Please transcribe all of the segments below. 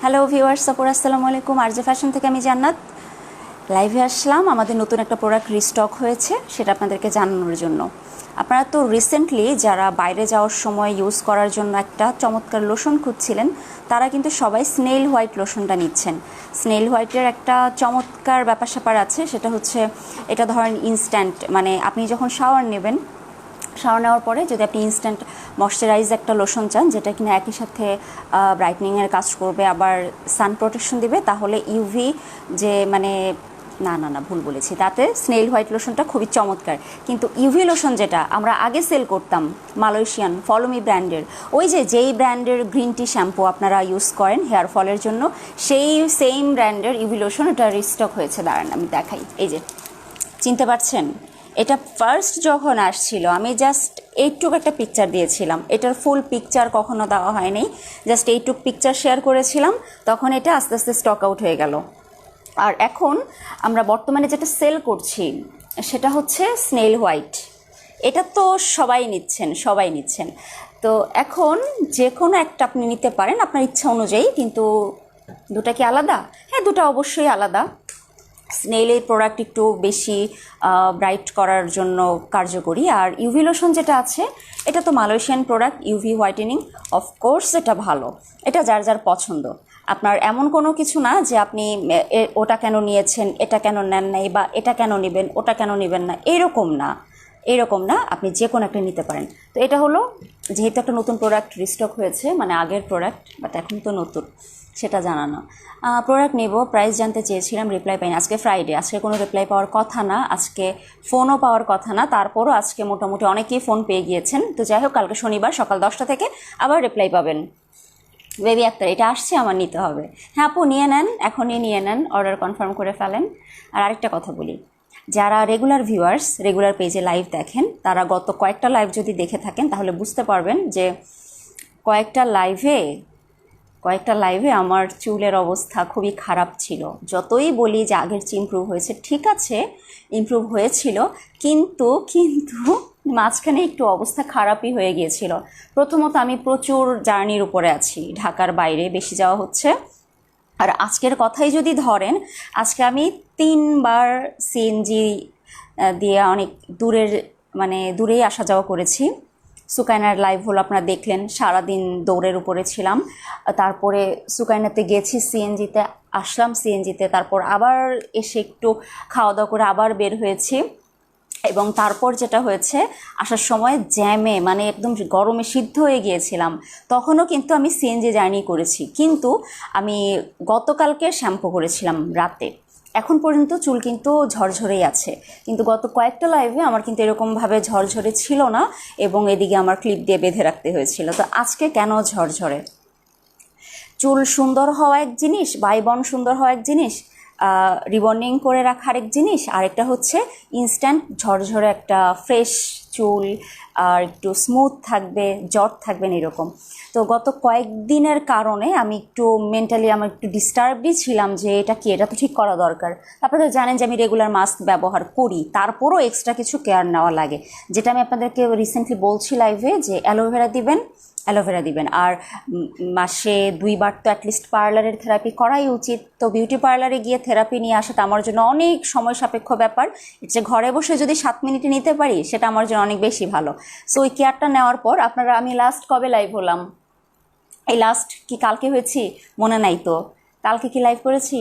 Hello viewers, আসসালামু আলাইকুম। RJ fashion থেকে আমি জান্নাত লাইভে আসলাম। আমাদের নতুন একটা প্রোডাক্ট রিস্টক হয়েছে, সেটা আপনাদেরকে জানানোর জন্য। আপনারা তো রিসেন্টলি যারা বাইরে যাওয়ার সময় ইউজ করার জন্য একটা চমৎকার লোশন খুঁজছিলেন, তারা কিন্তু সবাই স্নেল হোয়াইট লোশনটা নিচ্ছেন। স্নেল হোয়াইটের একটা চমৎকার ব্যাপার স্যাপার আছে, সেটা হচ্ছে এটা ধরেন ইনস্ট্যান্ট, মানে আপনি যখন শাওয়ার নেবেন, শাওয়ার নেওয়ার পরে যদি আপনি ইনস্ট্যান্ট ময়শ্চারাইজ একটা লোশন চান, যেটা কিনা একই সাথে ব্রাইটনিংয়ের কাজ করবে, আবার সান প্রোটেকশন দিবে, তাহলে ইউভি যে মানে না না না ভুল বলেছি, তাতে স্নেল হোয়াইট লোশনটা খুবই চমৎকার। কিন্তু ইউভি লোশন যেটা আমরা আগে সেল করতাম, মালয়েশিয়ান ফলোমি ব্র্যান্ডের, ওই যেই ব্র্যান্ডের গ্রিন টি শ্যাম্পু আপনারা ইউজ করেন হেয়ার ফলের জন্য, সেই সেম ব্র্যান্ডের ইউভি লোশন এটা রিস্টক হয়েছে। দাঁড়ান আমি দেখাই, এই যে চিনতে পারছেন? এটা ফার্স্ট যখন আসছিল আমি জাস্ট এইটুক একটা পিকচার দিয়েছিলাম, এটার ফুল পিকচার কখনো দেওয়া হয়নি, জাস্ট এইটুক পিকচার শেয়ার করেছিলাম, তখন এটা আস্তে আস্তে স্টক আউট হয়ে গেল। আর এখন আমরা বর্তমানে যেটা সেল করছি সেটা হচ্ছে স্নেল হোয়াইট। এটা তো সবাই নিচ্ছেন। তো এখন যে কোনো একটা আপনি নিতে পারেন আপনার ইচ্ছা অনুযায়ী, কিন্তু দুটা কি আলাদা? হ্যাঁ, দুটা অবশ্যই আলাদা। স্নেলের প্রোডাক্ট একটু বেশি ব্রাইট করার জন্য কার্যকরী, আর ইউভি লোশন যেটা আছে এটা তো Malaysian product, UV whitening, of course এটা ভালো, এটা যার যার পছন্দ। আপনার এমন কোনো কিছু না যে আপনি ওটা কেন নিয়েছেন, এটা কেন নেন নাই, বা এটা কেন নেবেন, ওটা কেন নেবেন না, এরকম না, আপনি যে কোনো একটা নিতে পারেন। তো এটা হলো, যেহেতু একটা নতুন প্রোডাক্ট রিস্টক হয়েছে, মানে আগের প্রোডাক্ট বাট এখন তো নতুন, সেটা জানানো। প্রোডাক্ট নেব, প্রাইস জানতে চেয়েছিলাম, রিপ্লাই পাইনি। আজকে ফ্রাইডে, আজকে কোনো রিপ্লাই পাওয়ার কথা না, আজকে ফোনও পাওয়ার কথা না, তারপরও আজকে মোটামুটি অনেকেই ফোন পেয়ে গিয়েছেন। তো যাই হোক, কালকে শনিবার সকাল 10টা থেকে আবার রিপ্লাই পাবেন। বেবি আক্তার, এটা আসছে, আমার নিতে হবে। হ্যাঁ আপু, নিয়ে নেন, এখনই নিয়ে নেন, অর্ডার কনফার্ম করে ফেলেন। আর আরেকটা কথা বলি, যারা রেগুলার ভিউয়ার্স, রেগুলার পেজে লাইভ দেখেন, তারা গত কয়েকটা লাইভ যদি দেখে থাকেন তাহলে বুঝতে পারবেন যে কয়েকটা লাইভে আমার চুলের অবস্থা খুবই খারাপ ছিল। যতই বলি যে আগের চেয়ে ইমপ্রুভ হয়েছে, ঠিক আছে ইমপ্রুভ হয়েছিল, কিন্তু মাঝখানে একটু অবস্থা খারাপই হয়ে গিয়েছিল। প্রথমত আমি প্রচুর জার্নির উপরে আছি, ঢাকার বাইরে বেশি যাওয়া হচ্ছে। আর আজকের কথাই যদি ধরেন, আজকে আমি 3বার সিএনজি দিয়ে অনেক দূরেই আসা যাওয়া করেছি। সুকাইনার লাইভ হলো, আপনারা দেখলেন, সারাদিন দৌড়ের উপরে ছিলাম। তারপরে সুকাইনাতে গেছি, সিএনজিতে আসলাম, সিএনজিতে তারপর আবার এসে একটু খাওয়া দাওয়া করে আবার বের হয়েছি। এবং তারপর যেটা হয়েছে, আসার সময় জ্যামে মানে একদম গরমে সিদ্ধ হয়ে গিয়েছিলাম। তখনও কিন্তু আমি সিএনজি জার্নি করেছি, কিন্তু আমি গতকালকে শ্যাম্পু করেছিলাম রাতে। এখন পর্যন্ত চুল কিন্তু ঝরঝরেই আছে, কিন্তু গত কয়েকটা লাইভে আমার কিন্তু এরকমভাবে ঝরঝরে ছিল না, এবং এদিকে আমার ক্লিপ দিয়ে বেঁধে রাখতে হয়েছিল। তো আজকে কেন ঝরঝরে? চুল সুন্দর হওয়া এক জিনিস, বাইবন সুন্দর হওয়া এক জিনিস, রিবন্ডিং করে রাখা আরেক জিনিস, আরেকটা হচ্ছে ইনস্ট্যান্ট ঝরঝরে একটা ফ্রেশ চুল, আর একটু স্মুথ থাকবে, জট থাকবে না এরকম। তো গত কয়েকদিনের কারণে আমি একটু মেন্টালি আমার একটু ডিস্টার্বডই ছিলাম যে এটা তো ঠিক করা দরকার। তারপরে তো জানেন যে আমি রেগুলার মাস্ক ব্যবহার করি, তারপরও এক্সট্রা কিছু কেয়ার নেওয়া লাগে, যেটা আমি আপনাদেরকে রিসেন্টলি বলছি লাইভে, যে অ্যালোভেরা দিবেন। আর মাসে 2বার তো অ্যাটলিস্ট পার্লারের থেরাপি করাই উচিত। তো বিউটি পার্লারে গিয়ে থেরাপি নিয়ে আসাটা আমার জন্য অনেক সময় সাপেক্ষ ব্যাপার। যে ঘরে বসে যদি 7 মিনিটে নিতে পারি, সেটা আমার জন্য অনেক বেশি ভালো। সো ওই কেয়ারটা নেওয়ার পর আমি লাস্ট কবে লাইভ হলাম? এই লাস্ট কি কালকে হয়েছি? মনে নাই তো, কালকে কি লাইভ করেছি?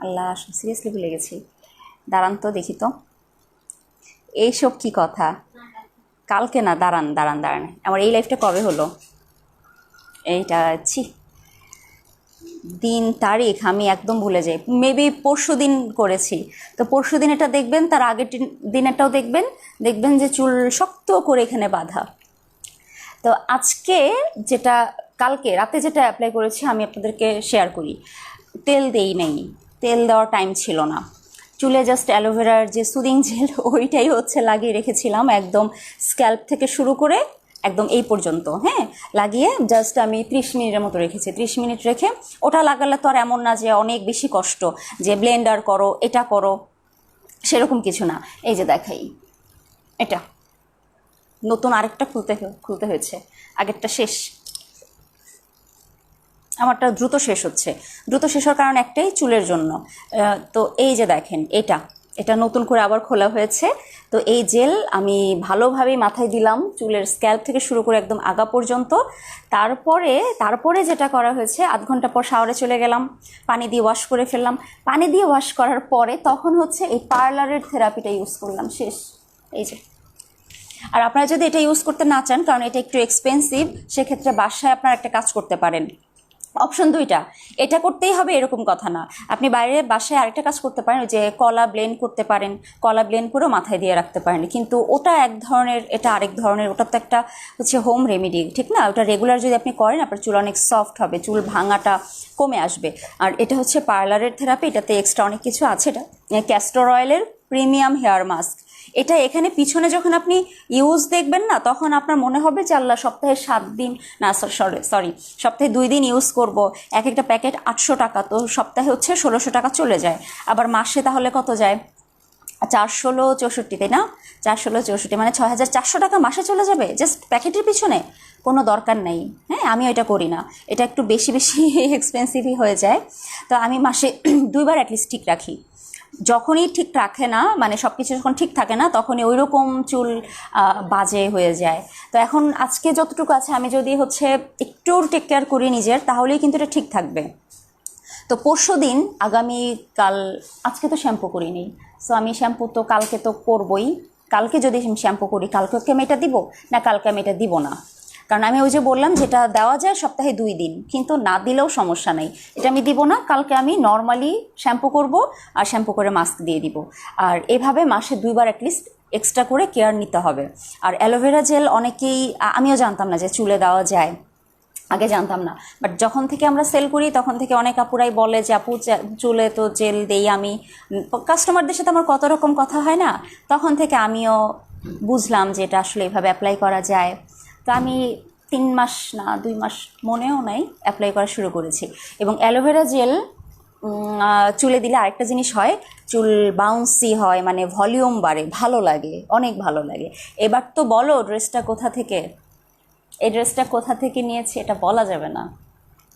আল্লাহ, সিরিয়াসলি ভুলে গেছি। দাঁড়ান তো দেখি তো, এইসব কি কথা? কালকে না, দাঁড়ান, আমার এই লাইভটা কবে হলো? এইটা দিন তারিখ আমি একদম ভুলে যাই, মেবি পরশু দিন করেছি। তো পরশু দিন এটা দেখবেন, তার আগের দিনেরটাও দেখবেন যে চুল শক্ত করে এখানে বাঁধা। তো আজকে যেটা, কালকে রাতে যেটা অ্যাপ্লাই করেছি আমি আপনাদেরকে শেয়ার করি। তেল নাই, তেল দেওয়ার টাইম ছিল না, চুলে জাস্ট অ্যালোভেরার যে সুদিং জেল ওইটাই লাগিয়ে রেখেছিলাম, একদম স্ক্যাল্প থেকে শুরু করে একদম এই পর্যন্ত, হ্যাঁ, লাগিয়ে জাস্ট আমি 30 মিনিটের মতো রেখেছি। 30 মিনিট রেখে, ওটা লাগালে তো আর এমন না যে অনেক বেশি কষ্ট, যে ব্লেন্ডার করো, এটা করো, সেরকম কিছু না। এই যে দেখাই, এটা নতুন আরেকটা খুলতে হয়েছে, আগেরটা শেষ। আমারটা দ্রুত শেষ হচ্ছে। দ্রুত শেষ হওয়ার কারণ একটাই, চুলের জন্য। তো এই যে দেখেন, এটা নতুন করে আবার খোলা হয়েছে। তো এই জেল আমি ভালোভাবেই মাথায় দিলাম, চুলের স্ক্যাল্প থেকে শুরু করে একদম আগা পর্যন্ত। তারপরে যেটা করা হয়েছে, আধ ঘন্টা পর শাওয়ারে চলে গেলাম, পানি দিয়ে ওয়াশ করে ফেললাম। পানি দিয়ে ওয়াশ করার পরে তখন হচ্ছে এই পার্লারের থেরাপিটা ইউজ করলাম, শেষ। এই যে। আর আপনারা যদি এটা ইউজ করতে না চান, কারণ এটা একটু এক্সপেন্সিভ, সেক্ষেত্রে বাসায় আপনারা একটা কাজ করতে পারেন। অপশন দুইটা, এটা করতেই হবে এরকম কথা না। আপনি বাইরে বাসায় আরেকটা কাজ করতে পারেন, যে কলা ব্লেন্ড করতে পারেন, কলা ব্লেন্ড করেও মাথায় দিয়ে রাখতে পারেন। কিন্তু ওটা এক ধরনের, এটা আরেক ধরনের। ওটা তো একটা হচ্ছে হোম রেমেডি, ঠিক না? ওটা রেগুলার যদি আপনি করেন, আপনার চুল অনেক সফট হবে, চুল ভাঙাটা কমে আসবে। আর এটা হচ্ছে পার্লারের থেরাপি, এটাতে এক্সট্রা অনেক কিছু আছে। এটা ক্যাস্টর অয়েলের প্রিমিয়াম হেয়ার মাস্ক। এটা এখানে পিছনে যখন আপনি ইউজ দেখবেন না, তখন আপনার মনে হবে যে আল্লাহ, সপ্তাহে 7 দিন না, সরি সপ্তাহে 2 দিন ইউজ করব। এক একটা প্যাকেট 800 টাকা, তো সপ্তাহে হচ্ছে 1600 টাকা চলে যায়। আবার মাসে তাহলে কত যায়? 416 তাই না? 416 মানে 6400 টাকা মাসে চলে যাবে জাস্ট প্যাকেটের পিছনে। কোনো দরকার নেই। হ্যাঁ, আমিও এটা করি না, এটা একটু বেশি এক্সপেন্সিভই হয়ে যায়। তো আমি মাসে 2বার অ্যাটলিস্ট ঠিক রাখি। যখনই ঠিক রাখে না, মানে সব কিছু যখন ঠিক থাকে না, তখনই ওই রকম চুল বাজে হয়ে যায়। তো এখন আজকে যতটুকু আছে, আমি যদি হচ্ছে একটু টেক কেয়ার করি নিজের, তাহলেই কিন্তু এটা ঠিক থাকবে। তো পরশুদিন, আগামীকাল, আজকে তো শ্যাম্পু করিনি, সো আমি শ্যাম্পু তো কালকে তো করবই। কালকে যদি আমি শ্যাম্পু করি, কালকে আমি এটা দিব না, কালকে আমি এটা দিব না। কারণ আমি ওই যে বললাম, যেটা দেওয়া যায় সপ্তাহে 2 দিন, কিন্তু না দিলেও সমস্যা নেই, এটা আমি দিব না। কালকে আমি নর্মালি শ্যাম্পু করব, আর শ্যাম্পু করে মাস্ক দিয়ে দিব। আর এভাবে মাসে 2বার অ্যাটলিস্ট এক্সট্রা করে কেয়ার নিতে হবে। আর অ্যালোভেরা জেল অনেকেই, আমিও জানতাম না যে চুলে দেওয়া যায়, আগে জানতাম না। বাট যখন থেকে আমরা সেল করি, তখন থেকে অনেক আপুরাই বলে যে আপু চুলে তো জেল দেই আমি। কাস্টমারদের সাথে আমার কত রকম কথা হয় না, তখন থেকে আমিও বুঝলাম যে এটা আসলে এভাবে অ্যাপ্লাই করা যায়। তো আমি 3 মাস না 2 মাস মনেও নাই, অ্যাপ্লাই করা শুরু করেছি। এবং অ্যালোভেরা জেল চুলে দিলে আরেকটা জিনিস হয়, চুল বাউন্সি হয়, মানে ভলিউম বাড়ে, ভালো লাগে, অনেক ভালো লাগে। এবার তো বলো ড্রেসটা কোথা থেকে, এই ড্রেসটা কোথা থেকে নিয়েছি এটা বলা যাবে না,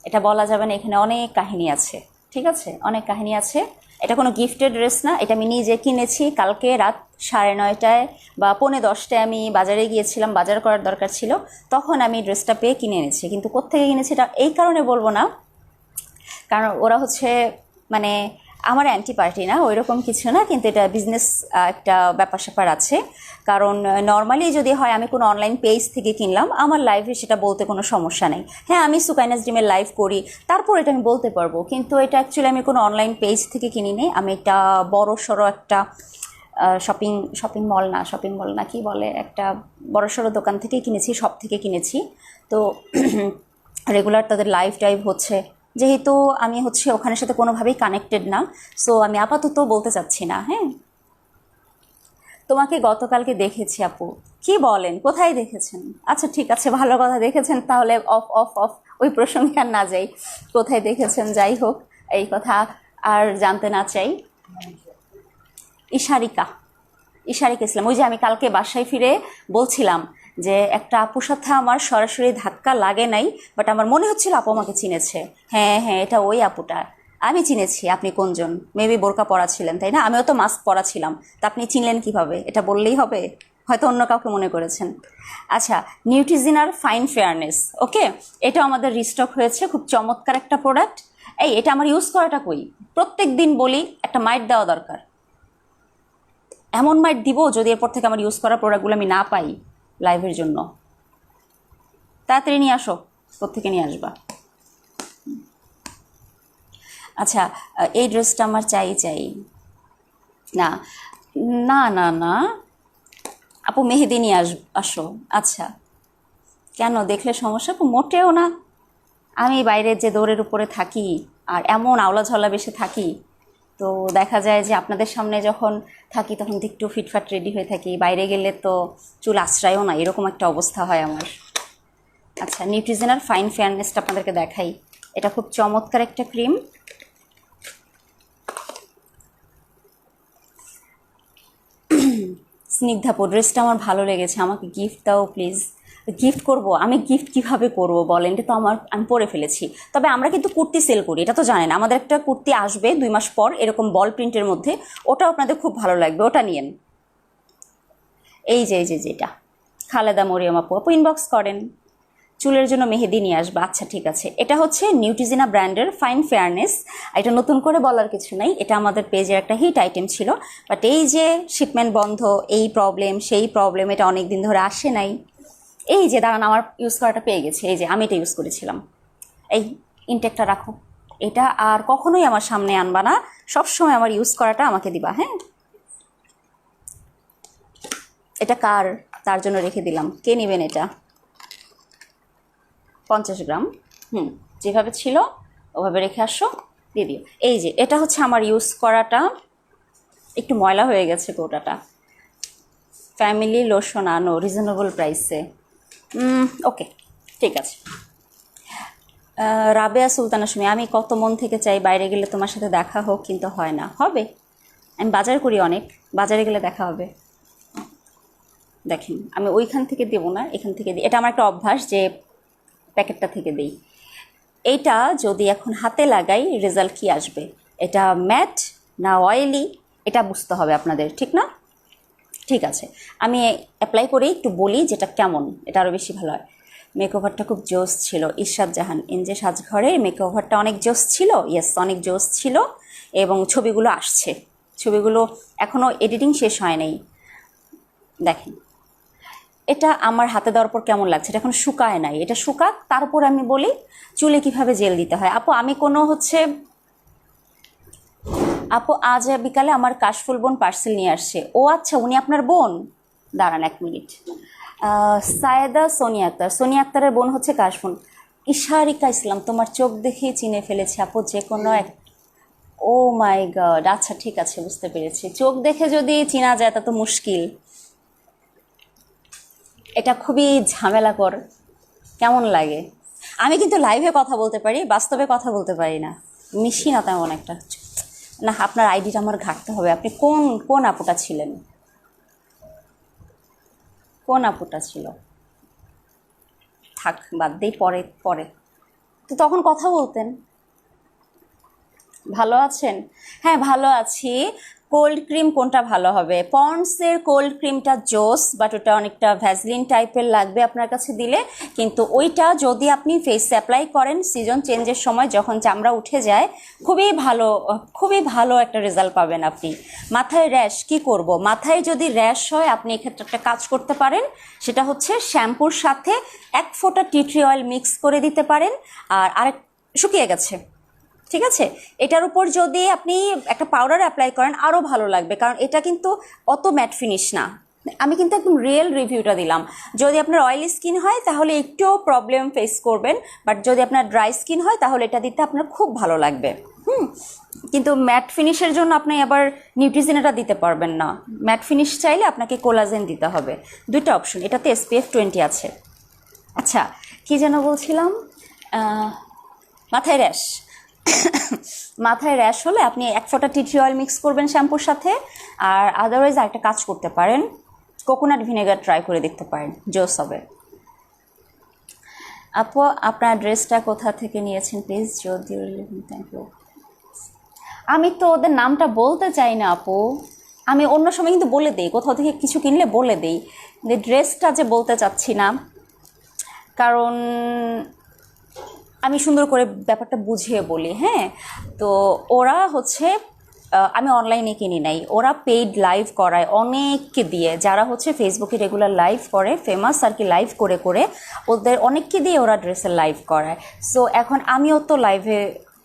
এটা বলা যাবে না। এখানে অনেক কাহিনী আছে, ঠিক আছে? অনেক কাহিনী আছে। এটা কোনো গিফটেড ড্রেস না, এটা আমি নিজে কিনেছি। কালকে রাত 9:30টায় বা 9:45টায় আমি বাজারে গিয়েছিলাম, বাজার করার দরকার ছিল, তখন আমি ড্রেসটা পেয়ে কিনে এনেছি। কিন্তু কোত্থেকে কিনেছি এটা এই কারণে বলবো না, কারণ ওরা হচ্ছে মানে আমার অ্যান্টি পার্টি না, ওই রকম কিছু না, কিন্তু এটা বিজনেস একটা ব্যাপার স্যাপার আছে। কারণ নর্মালি যদি হয় আমি কোনো অনলাইন পেজ থেকে কিনলাম, আমার লাইভে সেটা বলতে কোনো সমস্যা নেই। হ্যাঁ, আমি সুকাইনাস ডিমের লাইভ করি, তারপর এটা আমি বলতে পারবো। কিন্তু এটা অ্যাকচুয়ালি আমি কোনো অনলাইন পেজ থেকে কিনি নি, আমি একটা বড় সড়ো একটা শপিং মল না কি বলে, একটা বড় সড়ো দোকান থেকে কিনেছি, শপ থেকে কিনেছি। তো রেগুলার তাদের লাইভ টাইভ হচ্ছে, যেহেতু আমি হচ্ছে ওখানের সাথে কোনোভাবেই কানেক্টেড না, সো আমি আপাতত বলতে চাচ্ছি না। হ্যাঁ, তোমাকে গতকালকে দেখেছি আপু। কি বলেন, কোথায় দেখেছেন? আচ্ছা ঠিক আছে, ভালো কথা, দেখেছেন তাহলে অফ অফ অফ, ওই প্রসঙ্গে আর না যাই। কোথায় দেখেছেন যাই হোক, এই কথা আর জানতে না চাই। ইশারিকা ইসলাম, ওই যে আমি কালকে বাসায় ফিরে বলছিলাম যে একটা আপুর সাথে আমার সরাসরি ধাক্কা লাগে নাই, বাট আমার মনে হচ্ছিল আপু আমাকে চিনেছে। হ্যাঁ হ্যাঁ, এটা ওই আপুটা, আমি চিনেছি। আপনি কোনজন? মেবি বোরকা পরা ছিলেন, তাই না? আমিও তো মাস্ক পরা ছিলাম, তা আপনি চিনলেন কিভাবে? এটা বললেই হবে? হয়তো অন্য কাউকে মনে করেছেন। আচ্ছা, নিউট্রিজিনার ফাইন ফেয়ারনেস, ওকে, এটাও আমাদের রিস্টক হয়েছে, খুব চমৎকার একটা প্রোডাক্ট। এটা আমার ইউজ করাটা কই, প্রত্যেক দিন বলি একটা মাইট দেওয়া দরকার। এমন মাইট দিব যদি এরপর থেকে আমার ইউজ করা প্রোডাক্টগুলো আমি না পাই লাইভের জন্য। তাড়াতাড়ি নিয়ে আসো, কোত্থেকে নিয়ে আসবা। আচ্ছা, এই ড্রেসটা আমার চাই। না না না না আপু, মেহেদি নিয়ে আসো। আচ্ছা, কেন, দেখলে সমস্যা? আপু মোটেও না, আমি বাইরে যে দৌড়ের উপরে থাকি আর এমন আওলা ঝলা বেশে থাকি, তো দেখা যায় যে আপনাদের সামনে যখন থাকি তখন তো একটু ফিটফাট রেডি হয়ে থাকি, বাইরে গেলে তো চুল আশ্রয়ও না, এরকম একটা অবস্থা হয় আমার। আচ্ছা, নিউট্রিজেনার ফাইন ফেয়ারনেসটা আপনাদেরকে দেখাই। এটা খুব চমৎকার একটা ক্রিম। স্নিগ্ধাপু, ড্রেসটা আমার ভালো লেগেছে, আমাকে গিফট দাও প্লিজ। গিফট করব, আমি গিফট কিভাবে করব বলেন, এটা তো আমি পরে ফেলেছি। তবে আমরা কিন্তু কুর্তি সেল করি, এটা তো জানেন। আমাদের একটা কুর্তি আসবে 2 মাস পর এরকম বল প্রিন্টের মধ্যে, ওটাও আপনাদের খুব ভালো লাগবে, ওটা নিয়েন। এই যে যেটা খালেদা মরিয়ম আপু ইনবক্স করেন, চুলের জন্য মেহেদি নিয়ে আসবে। আচ্ছা ঠিক আছে, এটা হচ্ছে নিউট্রিজিনা ব্র্যান্ডের ফাইন ফেয়ারনেস। এটা নতুন করে বলার কিছু নাই, এটা আমাদের পেজের একটা হিট আইটেম ছিল, বাট এই যে শিপমেন্ট বন্ধ, এই প্রবলেম সেই প্রবলেম, এটা অনেক দিন ধরে আসে নাই। এই যে দাঁড়ান, আমার ইউজ করাটা পেয়ে গেছে, এই যে আমি এটা ইউজ করেছিলাম। এই ইনটেকটা রাখো, এটা আর কখনোই আমার সামনে আনবা না, সবসময় আমার ইউজ করাটা আমাকে দিবা। হ্যাঁ, এটা কার, তার জন্য রেখে দিলাম, কে নেবেন এটা? 50 গ্রাম। যেভাবে ছিল ওভাবে রেখে আসো, দিয়ে দিও। এই যে এটা হচ্ছে আমার ইউজ করাটা, একটু ময়লা হয়ে গেছে কোটাটা। ফ্যামিলি লোশন আনো রিজনেবল প্রাইসে। ওকে, ঠিক আছে। রাবেয়া সুলতানা সুমি, আমি কত মন থেকে চাই বাইরে গেলে তোমার সাথে দেখা হোক, কিন্তু হয় না। হবে, আমি বাজার করি অনেক, বাজারে গেলে দেখা হবে। দেখেন, আমি ওইখান থেকে দেবো না, এখান থেকে দিই। এটা আমার একটা অভ্যাস যে প্যাকেটটা থেকে দিই। এইটা যদি এখন হাতে লাগাই, রেজাল্ট কি আসবে, এটা ম্যাট না অয়েলি, এটা বুঝতে হবে আপনাদের, ঠিক না? ঠিক আছে, আমি অ্যাপ্লাই করে একটু বলি যেটা কেমন, এটা আরও বেশি ভালো হয়। মেকওভারটা খুব জোস ছিল, ইরশাদ জাহান। যে সাজঘরের মেকওভারটা অনেক জোস ছিল, ইয়েস অনেক জোস ছিল, এবং ছবিগুলো আসছে, ছবিগুলো এখনও এডিটিং শেষ হয় নাই। দেখেন, এটা আমার হাতে দেওয়ার পর কেমন লাগছে, এটা এখন শুকায় নাই, এটা শুকাক, তারপর আমি বলি চুলে কিভাবে জেল দিতে হয়। আপু আমি কোনো আপু আজ বিকালে আমার কাশফুল বোন পার্সেল নিয়ে আসছে। ও আচ্ছা, উনি আপনার বোন? দাঁড়ান 1 মিনিট। সায়েদা সোনিয়া আক্তারের বোন হচ্ছে কাশফুল। ইশারিকা ইসলাম, তোমার চোখ দেখেই চিনে ফেলেছে আপু, যে কোনো এক। ও মাই গড, আচ্ছা ঠিক আছে, বুঝতে পেরেছি। চোখ দেখে যদি চিনা যায় তা তো মুশকিল, এটা খুবই ঝামেলাকর। কেমন লাগে? আমি কিন্তু লাইভে কথা বলতে পারি, বাস্তবে কথা বলতে পারি না, মিশি না তেমন একটা। না, আপনার আইডিটা আমার ঘাটতে হবে। আপনি কোন আপুটা ছিলেন? কোন আপুটা ছিল? থাক, বাদ দিই, পরে পরে তো তখন কথা বলতেন। ভালো আছেন? হ্যাঁ ভালো আছি। কোল্ড ক্রিম কোনটা ভালো হবে? পন্ডসের কোল্ড ক্রিমটা জোস, বাট ওটা অনেকটা ভ্যাসলিন টাইপের লাগবে আপনার কাছে দিলে, কিন্তু ওইটা যদি আপনি ফেসে অ্যাপ্লাই করেন সিজন চেঞ্জের সময়, যখন চামড়া উঠে যায়, খুবই ভালো একটা রেজাল্ট পাবেন আপনি। মাথায় র্যাশ কি করব? মাথায় যদি র্যাশ হয়, আপনি এক্ষেত্রে একটা কাজ করতে পারেন, সেটা হচ্ছে শ্যাম্পুর সাথে 1 ফোঁটা টি ট্রি অয়েল মিক্স করে দিতে পারেন। আর আরেক, শুকিয়ে গেছে, ঠিক আছে, এটার উপর যদি আপনি একটা পাউডার অ্যাপ্লাই করেন আরও ভালো লাগবে, কারণ এটা কিন্তু অত ম্যাট ফিনিশ না। আমি কিন্তু একদম রিয়েল রিভিউটা দিলাম। যদি আপনার অয়েলি স্কিন হয় তাহলে একটু প্রবলেম ফেস করবেন, বাট যদি আপনার ড্রাই স্কিন হয় তাহলে এটা দিতে আপনার খুব ভালো লাগবে। কিন্তু ম্যাট ফিনিশের জন্য আপনি আবার নিউট্রিজিনাটা দিতে পারবেন না। ম্যাট ফিনিশ চাইলে আপনাকে কোলাজেন দিতে হবে। 2টা অপশন, এটাতে SPF 20 আছে। আচ্ছা, কি যেন বলছিলাম, মাথায় র্যাশ মাথায় র্যাশ হলে আপনি 1 ফোঁটা টি ট্রি অয়েল মিক্স করবেন শ্যাম্পুর সাথে। আর আদারওয়াইজ আরেকটা কাজ করতে পারেন, কোকোনাট ভিনেগার ট্রাই করে দেখতে পারেন, জোস হবে। আপু আপনার ড্রেসটা কোথা থেকে নিয়েছেন প্লিজ? যদি থ্যাংক ইউ। আমি তো ওদের নামটা বলতে চাই না আপু, আমি অন্য সময় কিন্তু বলে দিই, কোথাও থেকে কিছু কিনলে বলে দিই, ড্রেসটা যে বলতে চাচ্ছি না, কারণ আমি সুন্দর করে ব্যাপারটা বুঝিয়ে বলি। হ্যাঁ, তো ওরা আমি অনলাইনে কিনি নাই, ওরা পেইড লাইভ করায় অনেককে দিয়ে, যারা ফেসবুকে রেগুলার লাইভ করে, ফেমাস আর কি, লাইভ করে করে ওদের অনেককে দিয়ে ওরা ড্রেসের লাইভ করায়। সো এখন আমিও তো লাইভে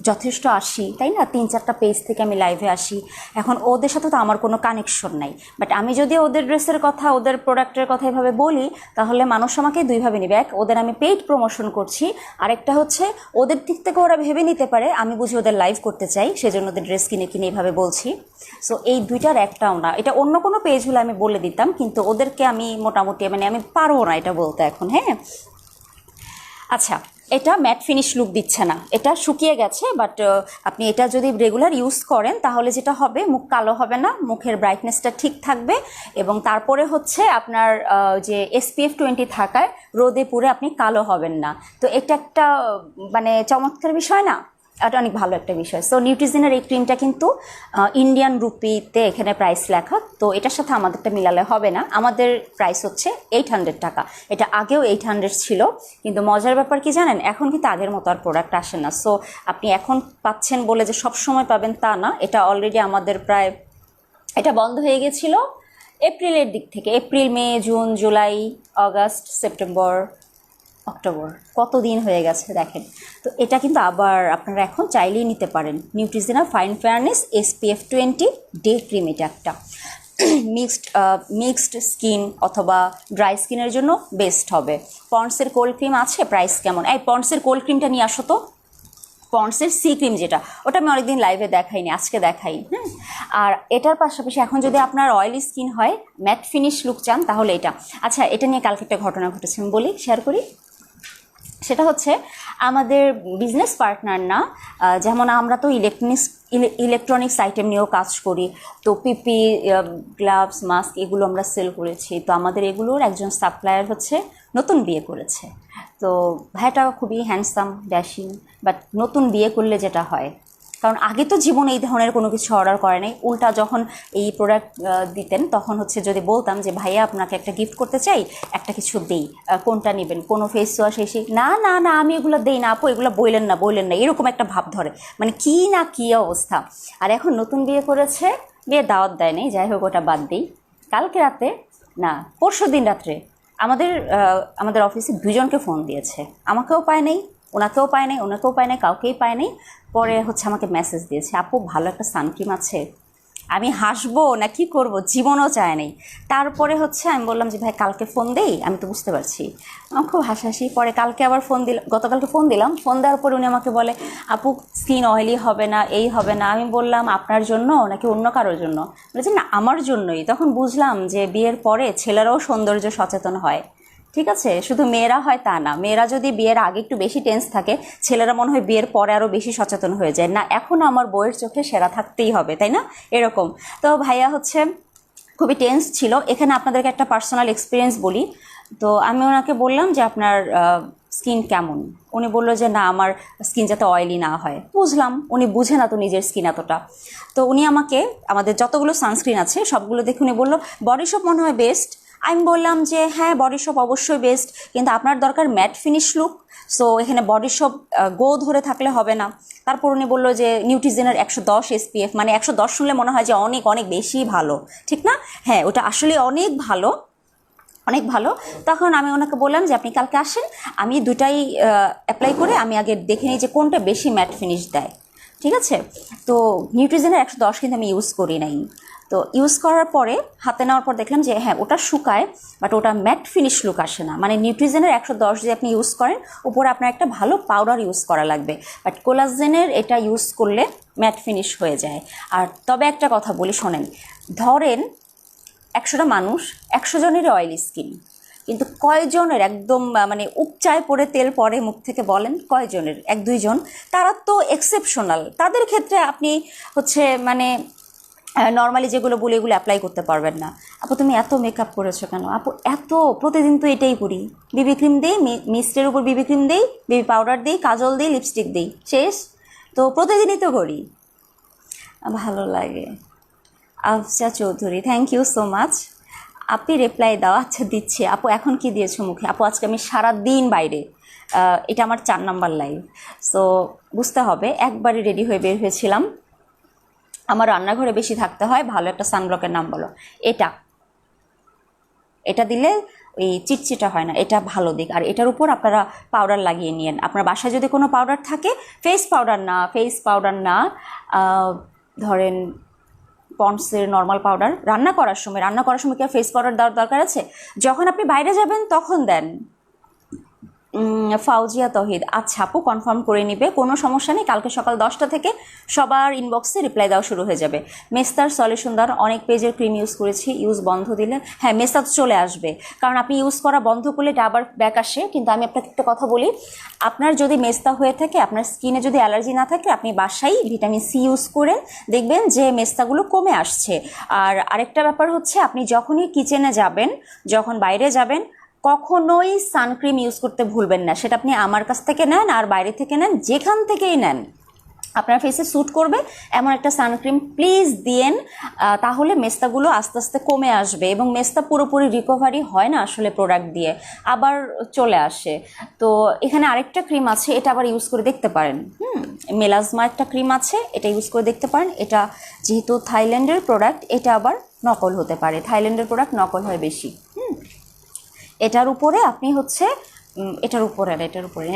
যথেষ্ট আসি, তাই না? 3-4টা পেজ থেকে আমি লাইভে আসি। এখন ওদের সাথে তো আমার কোনো কানেকশন নাই, বাট আমি যদি ওদের ড্রেসের কথা, ওদের প্রোডাক্টের কথা এভাবে বলি, তাহলে মানুষ আমাকে দুইভাবে নেবে। এক, ওদের আমি পেইড প্রমোশন করছি, আরেকটা ওদের দিক থেকে ওরা ভেবে নিতে পারে আমি বুঝি ওদের লাইভ করতে চাই, সেজন্য ওদের ড্রেস কিনে কিনে এইভাবে বলছি। সো এই দুইটার একটাও না। এটা অন্য কোনো পেজ হলে আমি বলে দিতাম, কিন্তু ওদেরকে আমি মোটামুটি আমি পারবো না এটা বলতে এখন। হ্যাঁ, আচ্ছা, এটা ম্যাট ফিনিশ লুক দিচ্ছে না, এটা শুকিয়ে গেছে, বাট আপনি এটা যদি রেগুলার ইউজ করেন তাহলে যেটা হবে, মুখ কালো হবে না, মুখের ব্রাইটনেসটা ঠিক থাকবে, এবং তারপরে হচ্ছে আপনার যে SPF 20 থাকায় রোদে পুড়ে আপনি কালো হবেন না। তো এটা একটা মানে চমৎকার বিষয় না, এটা অনেক ভালো একটা বিষয়। সো নিউট্রিজিনের এই ক্রিমটা কিন্তু ইন্ডিয়ান রুপিতে এখানে প্রাইস লেখা, তো এটার সাথে আমাদেরটা মিলালে হবে না। আমাদের প্রাইস হচ্ছে 800 টাকা, এটা আগেও 800 ছিল, কিন্তু মজার ব্যাপার কি জানেন, এখন কিন্তু আগের মতো আর প্রোডাক্ট আসে না। সো আপনি এখন পাচ্ছেন বলে যে সব সময় পাবেন তা না, এটা অলরেডি আমাদের প্রায় এটা বন্ধ হয়ে গেছিল এপ্রিলের দিক থেকে। April, May, June, July, August, September, October, কত দিন হয়ে গেছে দেখেন। তো এটা কিন্তু আবার আপনারা এখন চাইলেই নিতে পারেন। Neutrogena fine fairness SPF 20 day cream, এটা একটা মিক্সড স্কিন অথবা ড্রাই স্কিনের জন্য বেস্ট হবে। পন্ডসের কোল্ড ক্রিম আছে, প্রাইস কেমন? এই পন্ডসের কোল্ড ক্রিমটা নিয়ে আসো তো, পন্ডসের সি ক্রিম যেটা, ওটা আমি অনেকদিন লাইভে দেখাইনি, আজকে দেখাই। হ্যাঁ, আর এটার পাশাপাশি এখন যদি আপনার অয়েলি স্কিন হয়, ম্যাট ফিনিশ লুক চান, তাহলে এটা। আচ্ছা, এটা নিয়ে কালকে একটা ঘটনা ঘটেছে, আমি বলি, শেয়ার করি। সেটা হচ্ছে আমাদের বিজনেস পার্টনার না, যেমন আমরা তো ইলেকট্রনিক্স আইটেম নিয়েও কাজ করি, তো পিপি, গ্লাভস, মাস্ক এগুলো আমরা সেল করেছি। তো আমাদের এগুলোর একজন সাপ্লায়ার হচ্ছে নতুন বিয়ে করেছে। তো ভাইটা খুবই হ্যান্ডসাম, ড্যাশিং, বাট নতুন বিয়ে করলে যেটা হয়, কারণ আগে তো জীবনে এই ধরনের কোনো কিছু অর্ডার করে নাই, উল্টা যখন এই প্রোডাক্ট দিতেন তখন হচ্ছে যদি বলতাম যে ভাইয়া আপনাকে একটা গিফট করতে চাই, একটা কিছু দেই, কোনটা নেবেন, কোনো ফেস ওয়াশ, এসে না না না আমি এগুলো দেই না আপু, এগুলো বললেন না, এরকম একটা ভাব ধরে, মানে কি না কি অবস্থা। আর এখন নতুন বিয়ে করেছে, বিয়ে দাওয়াত দেয় নাই, যাই হোক ওটা বাদ দিই। কালকে রাতে না পরশু দিন রাত্রে আমাদের অফিসে দুজনকে ফোন দিয়েছে, আমাকেও পায় নাই, ওনাকেও পায় নাই, ওনাকেও পায় নাই, কাউকেই পায় নাই। পরে হচ্ছে আমাকে মেসেজ দিয়েছে, আপু ভালো একটা সানক্রিম আছে। আমি হাসবো না কি করব, জীবনও চায় নাই। তারপরে হচ্ছে আমি বললাম যে ভাই কালকে ফোন দেই, আমি তো বুঝতে পারছি। আমার খুব হাসাহাসি। পরে কালকে আবার ফোন দিলাম, গতকালকে ফোন দিলাম, ফোন দেওয়ার পরে উনি আমাকে বলে আপু স্কিন অয়েলি হবে না, এই হবে না। আমি বললাম আপনার জন্য নাকি অন্য কারোর জন্য? বলেছে না আমার জন্যই। তখন বুঝলাম যে বিয়ের পরে ছেলেরাও সৌন্দর্য সচেতন হয়। ঠিক আছে, শুধু মেয়েরা হয় তা না, মেয়েরা যদি বিয়ের আগে একটু বেশি টেন্স থাকে, ছেলেরা মনে হয় বিয়ের পরে আরও বেশি সচেতন হয়ে যায়, না এখন আমার বউয়ের চোখে সেরা থাকতেই হবে, তাই না, এরকম। তো ভাইয়া হচ্ছে খুবই টেন্স ছিল। এখানে আপনাদেরকে একটা পার্সোনাল এক্সপিরিয়েন্স বলি। তো আমি ওনাকে বললাম যে আপনার স্কিন কেমন? উনি বললো যে না আমার স্কিন যাতে অয়েলি না হয়। বুঝলাম উনি বুঝে না তো নিজের স্কিন এতটা। তো উনি আমাকে আমাদের যতগুলো সানস্ক্রিন আছে সবগুলো দেখে উনি বললো বডি শপ মনে হয় বেস্ট। আমি বললাম যে হ্যাঁ বডি শপ অবশ্যই বেস্ট, কিন্তু আপনার দরকার ম্যাট ফিনিশ লুক, সো এখানে বডি শপ গো ধরে থাকলে হবে না। তারপর উনি বললো যে নিউট্রিজেনের 110 SPF, মানে 110 শুনলে মনে হয় যে অনেক অনেক বেশি ভালো, ঠিক না? হ্যাঁ ওটা আসলে অনেক ভালো, অনেক ভালো। তখন আমি ওনাকে বললাম যে আপনি কালকে আসেন, আমি দুটাই অ্যাপ্লাই করে আমি আগে দেখে নিই যে কোনটা বেশি ম্যাট ফিনিশ দেয়, ঠিক আছে? তো নিউট্রিজেনের 110 কিন্তু আমি ইউজ করি নাই। তো ইউজ করার পরে হাতে নেওয়ার পর দেখলাম যে হ্যাঁ ওটা শুকায়, বাট ওটা ম্যাট ফিনিশ লুক আসে না। মানে নিউট্রিজেনের 110 যদি আপনি ইউজ করেন, উপরে আপনার একটা ভালো পাউডার ইউজ করা লাগবে, বাট কোলাজেনের এটা ইউজ করলে ম্যাট ফিনিশ হয়ে যায়। আর তবে একটা কথা বলি শোনেন, ধরেন 100টা মানুষ, 100 জনেরই অয়েলি স্কিন, কিন্তু কয়জনের একদম মানে উপচায় পড়ে তেল পড়ে মুখ থেকে, বলেন কয়জনের? 1-2 জন, তারা তো এক্সেপশনাল। তাদের ক্ষেত্রে আপনি হচ্ছে মানে নর্মালি যেগুলো বলে এগুলো অ্যাপ্লাই করতে পারবেন না। আপু তুমি এত মেকআপ করেছো কেন? আপু এত প্রতিদিন তো এটাই করি, বিবি ক্রিম দিই, মিস্টের উপর বিবি ক্রিম দিই, বেবি পাউডার দিই, কাজল দিই, লিপস্টিক দিই, শেষ। তো প্রতিদিনই তো করি, ভালো লাগে। Afsa Chowdhury, thank you so much. আপনি রিপ্লাই দাও, আচ্ছা দিচ্ছি। আপু এখন কি দিয়েছো মুখে? আপু আজকে আমি সারাদিন বাইরে, এটা আমার 4 নাম্বার লাইভ, সো বুঝতে হবে। একবারই রেডি হয়ে বের হয়েছিলাম। আমার রান্নাঘরে বেশি থাকতে হয়। ভালো একটা সানব্লকের নাম বলো। এটা এটা দিলে ওই চিটচিটা হয় না, এটা ভালো দিক। আর এটার উপর আপনারা পাউডার লাগিয়ে নিন। আপনার বাসায় যদি কোনো পাউডার থাকে, ফেস পাউডার না, ধরেন পন্ডসের নর্মাল পাউডার, রান্না করার সময় কি আর ফেস পাউডার দেওয়ার দরকার আছে? যখন আপনি বাইরে যাবেন তখন দেন। ফাউজিয়া তহিদ, আচ্ছা আপু কনফার্ম করে নিবে, কোনো সমস্যা নেই। কালকে সকাল 10টা থেকে সবার ইনবক্সে রিপ্লাই দেওয়া শুরু হয়ে যাবে। মেস্তার সলিউশন দ্বার অনেক পেজের ক্রিম ইউজ করেছি, ইউজ বন্ধ দিলে হ্যাঁ মেস্তা চলে আসবে, কারণ আপনি ইউজ করা বন্ধ করলে এটা আবার ব্যাক আসে। কিন্তু আমি আপনাকে একটা কথা বলি, আপনার যদি মেস্তা হয়ে থাকে, আপনার স্কিনে যদি অ্যালার্জি না থাকে, আপনি বাসায় ভিটামিন সি ইউজ করে দেখবেন যে মেস্তাগুলো কমে আসছে। আর আরেকটা ব্যাপার হচ্ছে, আপনি যখনই কিচেনে যাবেন, যখন বাইরে যাবেন, কখনোই সানক্রিম ইউজ করতে ভুলবেন না। সেটা আপনি আমার কাছ থেকে নেন আর বাইরে থেকে নেন, যেখান থেকেই নেন, আপনার ফেসে স্যুট করবে এমন একটা সানক্রিম প্লিজ দিয়েন। তাহলে মেস্তাগুলো আস্তে আস্তে কমে আসবে, এবং মেস্তা পুরোপুরি রিকভারি হয় না আসলে প্রোডাক্ট দিয়ে, আবার চলে আসে। তো এখানে আরেকটা ক্রিম আছে, এটা আবার ইউজ করে দেখতে পারেন। মেলাজমা একটা ক্রিম আছে, এটা ইউজ করে দেখতে পারেন। এটা যেহেতু থাইল্যান্ডের প্রোডাক্ট, এটা আবার নকল হতে পারে, থাইল্যান্ডের প্রোডাক্ট নকল হয় বেশি। এটার উপরে আপনি হচ্ছে এটার উপরে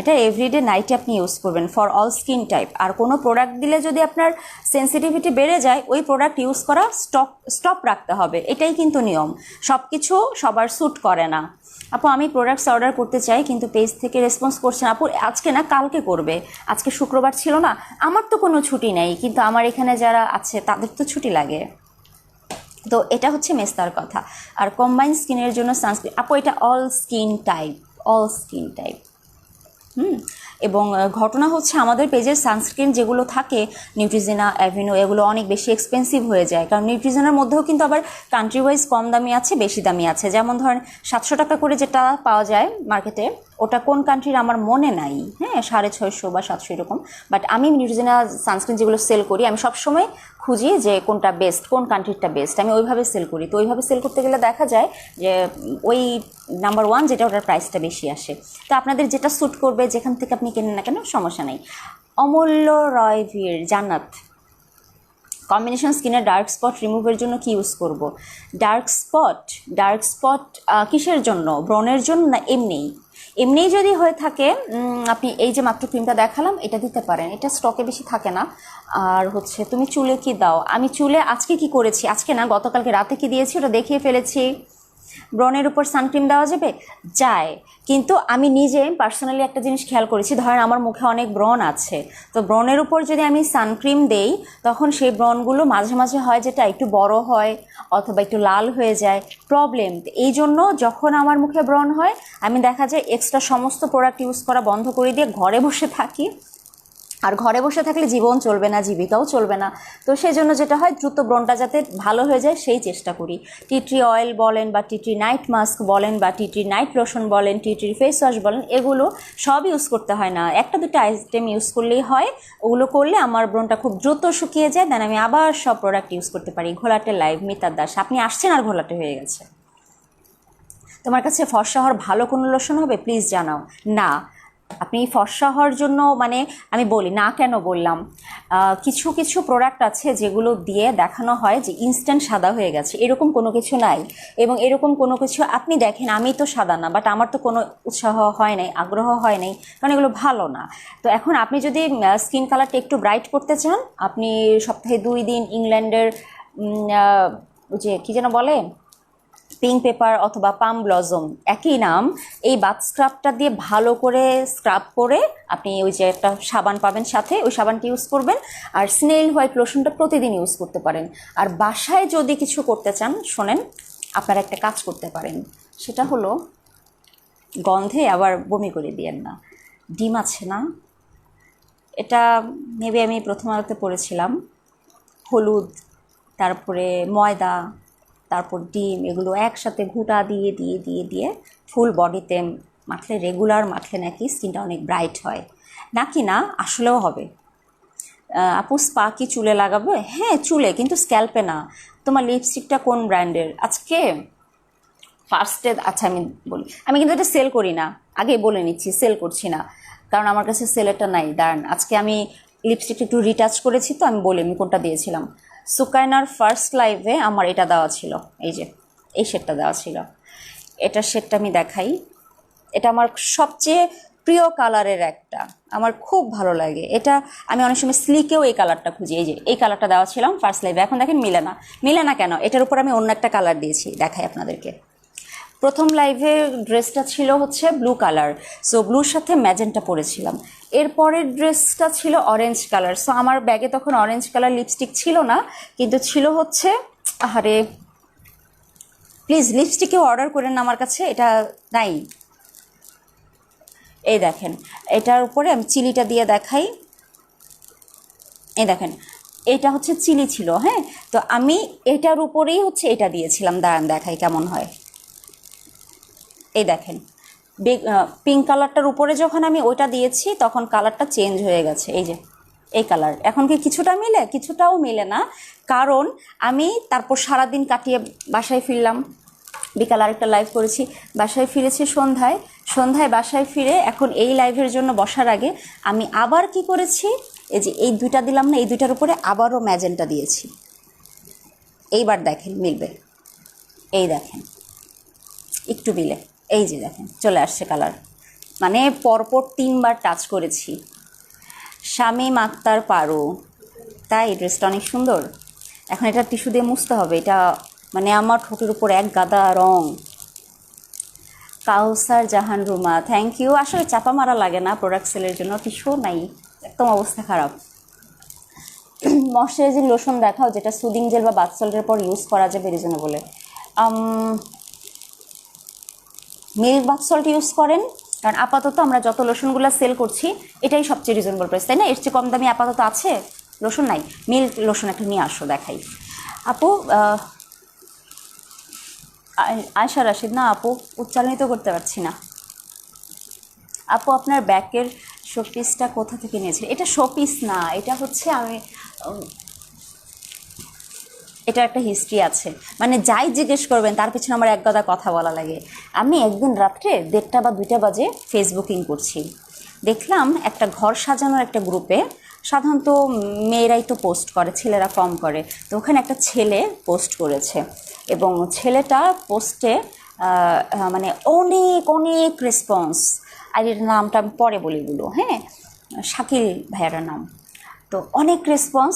এটা এভরিডে নাইটে আপনি ইউজ করবেন ফর অল স্কিন টাইপ। আর কোনো প্রোডাক্ট দিলে যদি আপনার সেন্সিটিভিটি বেড়ে যায়, ওই প্রোডাক্ট ইউজ করা স্টপ রাখতে হবে, এটাই কিন্তু নিয়ম। সব কিছু সবার স্যুট করে না। আপু আমি প্রোডাক্টস অর্ডার করতে চাই, কিন্তু পেজ থেকে রেসপন্স করছে না। আপু আজকে না, কালকে করবে, আজকে শুক্রবার ছিল না, আমার তো কোনো ছুটি নেই, কিন্তু আমার এখানে যারা আছে তাদের তো ছুটি লাগে। তো এটা হচ্ছে মেস্তার কথা। আর কম্বাইন স্কিনের জন্য সানস্ক্রিন, আপু এটা অল স্কিন টাইপ। এবং ঘটনা হচ্ছে, আমাদের পেজের সানস্ক্রিন যেগুলো থাকে নিউট্রিজেনা, অ্যাভিনো, এগুলো অনেক বেশি এক্সপেন্সিভ হয়ে যায়। কারণ নিউট্রিজেনার মধ্যেও কিন্তু আবার কান্ট্রি ওয়াইজ কম দামি আছে, বেশি দামি আছে। যেমন ধরেন 700 টাকা করে যেটা পাওয়া যায় মার্কেটে, ওটা কোন কান্ট্রির আমার মনে নাই, হ্যাঁ 650 বা 700 এরকম। বাট আমি নিউট্রিজেনা সানস্ক্রিন যেগুলো সেল করি, আমি সবসময় খুঁজি যে কোনটা বেস্ট, কোন কান্ট্রিটা বেস্ট, আমি ওইভাবে সেল করি। তো ওইভাবে সেল করতে গেলে দেখা যায় যে ওই নাম্বার 1 যেটা, ওটার প্রাইসটা বেশি আসে। তো আপনাদের যেটা স্যুট করবে, যেখান থেকে আপনি কেনেন না কেন, সমস্যা নেই। অমূল্য রয়ভীর, জান্নাত, কম্বিনেশন স্কিনে ডার্ক স্পট রিমুভের জন্য কি ইউজ করব? ডার্ক স্পট কিসের জন্য? ব্রণের জন্য না এমনিই যদি হয়ে থাকে, আপনি এই যে মাত্র ক্রিমটা দেখালাম, এটা দিতে পারেন, এটা স্টকে বেশি থাকে না। আর হচ্ছে তুমি চুলে কি দাও? আমি চুলে আজকে কি করেছি, আজকে না গতকালকে রাতে কি দিয়েছি ওটা দেখিয়ে ফেলেছি। ব্রণের উপর সানক্রিম দেওয়া যায়, কিন্তু আমি নিজে পার্সোনালি একটা জিনিস খেয়াল করেছি, ধরেন আমার মুখে অনেক ব্রণ আছে, তো ব্রণের উপর যদি আমি সানক্রিম দেই, তখন সেই ব্রণগুলো মাঝে মাঝে হয় যেটা একটু বড় হয় অথবা একটু লাল হয়ে যায়, প্রবলেম। এই জন্য যখন আমার মুখে ব্রণ হয়, আমি দেখা যায় এক্সট্রা সমস্ত প্রোডাক্ট ইউজ করা বন্ধ করে দিয়ে ঘরে বসে থাকি। আর ঘরে বসে থাকলে জীবন চলবে না, জীবিকাও চলবে না। তো সেই জন্য যেটা হয়, দ্রুত ব্রণটা যাতে ভালো হয়ে যায় সেই চেষ্টা করি। টি অয়েল বলেন, বা টি নাইট মাস্ক বলেন, বা টি নাইট লোশন বলেন, টি ফেস ওয়াশ বলেন, এগুলো সব ইউজ করতে হয় না, একটা দুটো আইটেম ইউজ করলেই হয়। ওগুলো করলে আমার ব্রণটা খুব দ্রুত শুকিয়ে যায়, দেন আমি আবার সব প্রোডাক্ট ইউজ করতে পারি। ঘোলাটে লাইভ, মিতার দাস, আপনি আসছেন আর ঘোলাটে হয়ে গেছে। তোমার কাছে ফর্সা হওয়ার ভালো কোনো লোশন হবে প্লিজ জানাও। না, আপনি ফর্সা হওয়ার জন্য মানে আমি বলি না, কেন বললাম, কিছু কিছু প্রোডাক্ট আছে যেগুলো দিয়ে দেখানো হয় যে ইনস্ট্যান্ট সাদা হয়ে গেছে, এরকম কোনো কিছু নাই। এবং এরকম কোনো কিছু আপনি দেখেন, আমি তো সাদা না, বাট আমার তো কোনো উৎসাহ হয় নাই, আগ্রহ হয় নাই, কারণ এগুলো ভালো না। তো এখন আপনি যদি স্কিন কালারটা একটু ব্রাইট করতে চান, আপনি সপ্তাহে 2 দিন ইংল্যান্ডের যে কী যেন বলে, পিঙ্ক পেপার অথবা পাম ব্লজম, একই নাম, এই বাথ স্ক্রাবটা দিয়ে ভালো করে স্ক্রাব করে আপনি ওই যে একটা সাবান পাবেন সাথে, ওই সাবানটা ইউজ করবেন। আর স্নেইল হোয়াইট লোশনটা প্রতিদিন ইউজ করতে পারেন। আর বাসায় যদি কিছু করতে চান, শোনেন, আপনারা একটা কাজ করতে পারেন, সেটা হলো, গন্ধে আবার বমি করে দিয়েন না, ডিম আছে না, এটা মেবি আমি প্রথম আলোতে পড়েছিলাম, হলুদ, তারপরে ময়দা, তারপর ডিম, এগুলো একসাথে ঘুটা দিয়ে দিয়ে দিয়ে দিয়ে ফুল বডিতে মাখলে, রেগুলার মাখলে নাকি স্কিনটা অনেক ব্রাইট হয়। নাকি না, আসলেও হবে। আপু স্পা কি চুলে লাগাবে? হ্যাঁ চুলে, কিন্তু স্ক্যাল্পে না। তোমার লিপস্টিকটা কোন ব্র্যান্ডের? আজকে ফার্স্টে, আচ্ছা আমি বলি, আমি কিন্তু এটা সেল করি না, আগেই বলে নিচ্ছি, সেল করছি না, কারণ আমার কাছে সেলেরটা নাই। দাঁড়ান, আজকে আমি লিপস্টিকটা একটু রিটাচ করেছি, তো আমি বলি আমি কোনটা দিয়েছিলাম। সুকাইনার ফার্স্ট লাইভে আমার এটা দেওয়া ছিল, এই যে এই শেডটা দেওয়া ছিল, এটার শেডটা আমি দেখাই। এটা আমার সবচেয়ে প্রিয় কালারের একটা, আমার খুব ভালো লাগে এটা। আমি অনেক সময় স্লিকেও এই কালারটা খুঁজি, এই যে এই কালারটা দেওয়া ছিলাম ফার্স্ট লাইভে। এখন দেখেন মিলে না কেন, এটার উপর আমি অন্য একটা কালার দিয়েছি, দেখাই আপনাদেরকে। প্রথম লাইভে ড্রেসটা ছিল হচ্ছে ব্লু কালার, সো ব্লুর সাথে ম্যাজেন্টা পরেছিলাম। এরপরের ড্রেসটা ছিল অরেঞ্জ কালার, সো আমার ব্যাগে তখন অরেঞ্জ কালার লিপস্টিক ছিল না, কিন্তু ছিল হচ্ছে, আরে প্লিজ লিপস্টিকেও অর্ডার করেন না আমার কাছে, এটা নাই। এই দেখেন, এটার উপরে আমি চিলিটা দিয়ে দেখাই। এই দেখেন, এটা হচ্ছে চিলি ছিল, হ্যাঁ, তো আমি এটার উপরেই হচ্ছে এটা দিয়েছিলাম, দাঁড়ান দেখাই কেমন হয়। এই দেখেন, পিঙ্ক কালারটার উপরে যখন আমি ওইটা দিয়েছি তখন কালারটা চেঞ্জ হয়ে গেছে। এই যে এই কালার, এখন কি কিছুটা মিলে? কিছুটাও মিলে না, কারণ আমি তারপর সারাদিন কাটিয়ে বাসায় ফিরলাম, বিকাল আরেকটা লাইভ করেছি, বাসায় ফিরেছি সন্ধ্যায়, বাসায় ফিরে এখন এই লাইভের জন্য বসার আগে আমি আবার কি করেছি, এই যে এই দুইটা দিলাম না, এই দুইটার উপরে আবারও ম্যাজেন্টা দিয়েছি। এইবার দেখেন মিলবে, এই দেখেন একটু মিলে, এই যে দেখেন চলে আসছে কালার, মানে পরপর 3বার টাচ করেছি। শামীম আক্তার পারো, তাই ড্রেসটা অনেক সুন্দর। এখন এটা টিস্যু দিয়ে মুছতে হবে, এটা মানে আমার ঠোঁটের উপর এক গাদা রং। কাউসার জাহান রুমা, থ্যাংক ইউ। আসলে চাপা মারা লাগে না প্রোডাক্ট সেলের জন্য, টিস্যু নাই, একদম অবস্থা খারাপ। ময়শ্চারাইজিং লোশন দেখাও যেটা সুদিং জেল বা বাথ সল্টের পর ইউজ করা যাবে রিজনেবলে। মিল্ক বাথ সল্ট ইউজ করেন, কারণ আপাতত আমরা যত লোশনগুলো সেল করছি এটাই সবচেয়ে রিজনেবল প্রাইস, তাই না? এর চেয়ে কম দামি আপাতত আছে লোশন নাই। মিল্ক লোশন একটা নিয়ে আসো দেখাই। আপু আয়শা রাশিদ, না আপু উচ্চারণই তো করতে পারছি না। আপু আপনার ব্যাকের শোপিসটা কোথা থেকে নিয়েছেন? এটা শোপিস না, এটা হচ্ছে আমি, এটা একটা হিস্ট্রি আছে, মানে যাই জিজ্ঞেস করবেন তার পিছনে আমার এক গাদা কথা বলা লাগে। আমি একদিন রাত্রে 1:30 বা 2টা বাজে ফেসবুকিং করছি, দেখলাম একটা ঘর সাজানোর একটা গ্রুপে, সাধারণত মেয়েরাই তো পোস্ট করে, ছেলেরা কম করে, তো ওখানে একটা ছেলে পোস্ট করেছে এবং ছেলেটা পোস্টে মানে অনেক অনেক রেসপন্স। আর এর নামটা আমি পরে বলিগুলো, হ্যাঁ, শাকিল ভাইয়ার নাম। তো অনেক রেসপন্স,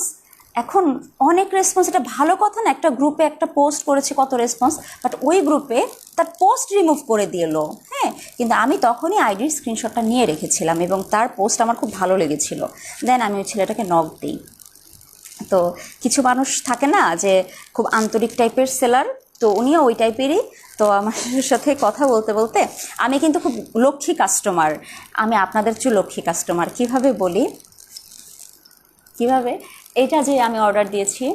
এখন অনেক রেসপন্স, এটা ভালো কথা না, একটা গ্রুপে একটা পোস্ট করেছে কত রেসপন্স, বাট ওই গ্রুপে তার পোস্ট রিমুভ করে দিলো, হ্যাঁ, কিন্তু আমি তখনই আইডির স্ক্রিনশটটা নিয়ে রেখেছিলাম এবং তার পোস্ট আমার খুব ভালো লেগেছিল, দেন আমি ওই ছেলেটাকে নক দিই। তো কিছু মানুষ থাকে না যে খুব আন্তরিক টাইপের সেলার, তো উনিও ওই টাইপেরই। তো আমার সাথে কথা বলতে বলতে, আমি কিন্তু খুব লক্ষ্মী কাস্টমার, আমি আপনাদের চেয়ে লক্ষ্মী কাস্টমার। কিভাবে বলি, কিভাবে, এটা যে আমি অর্ডার দিয়েছি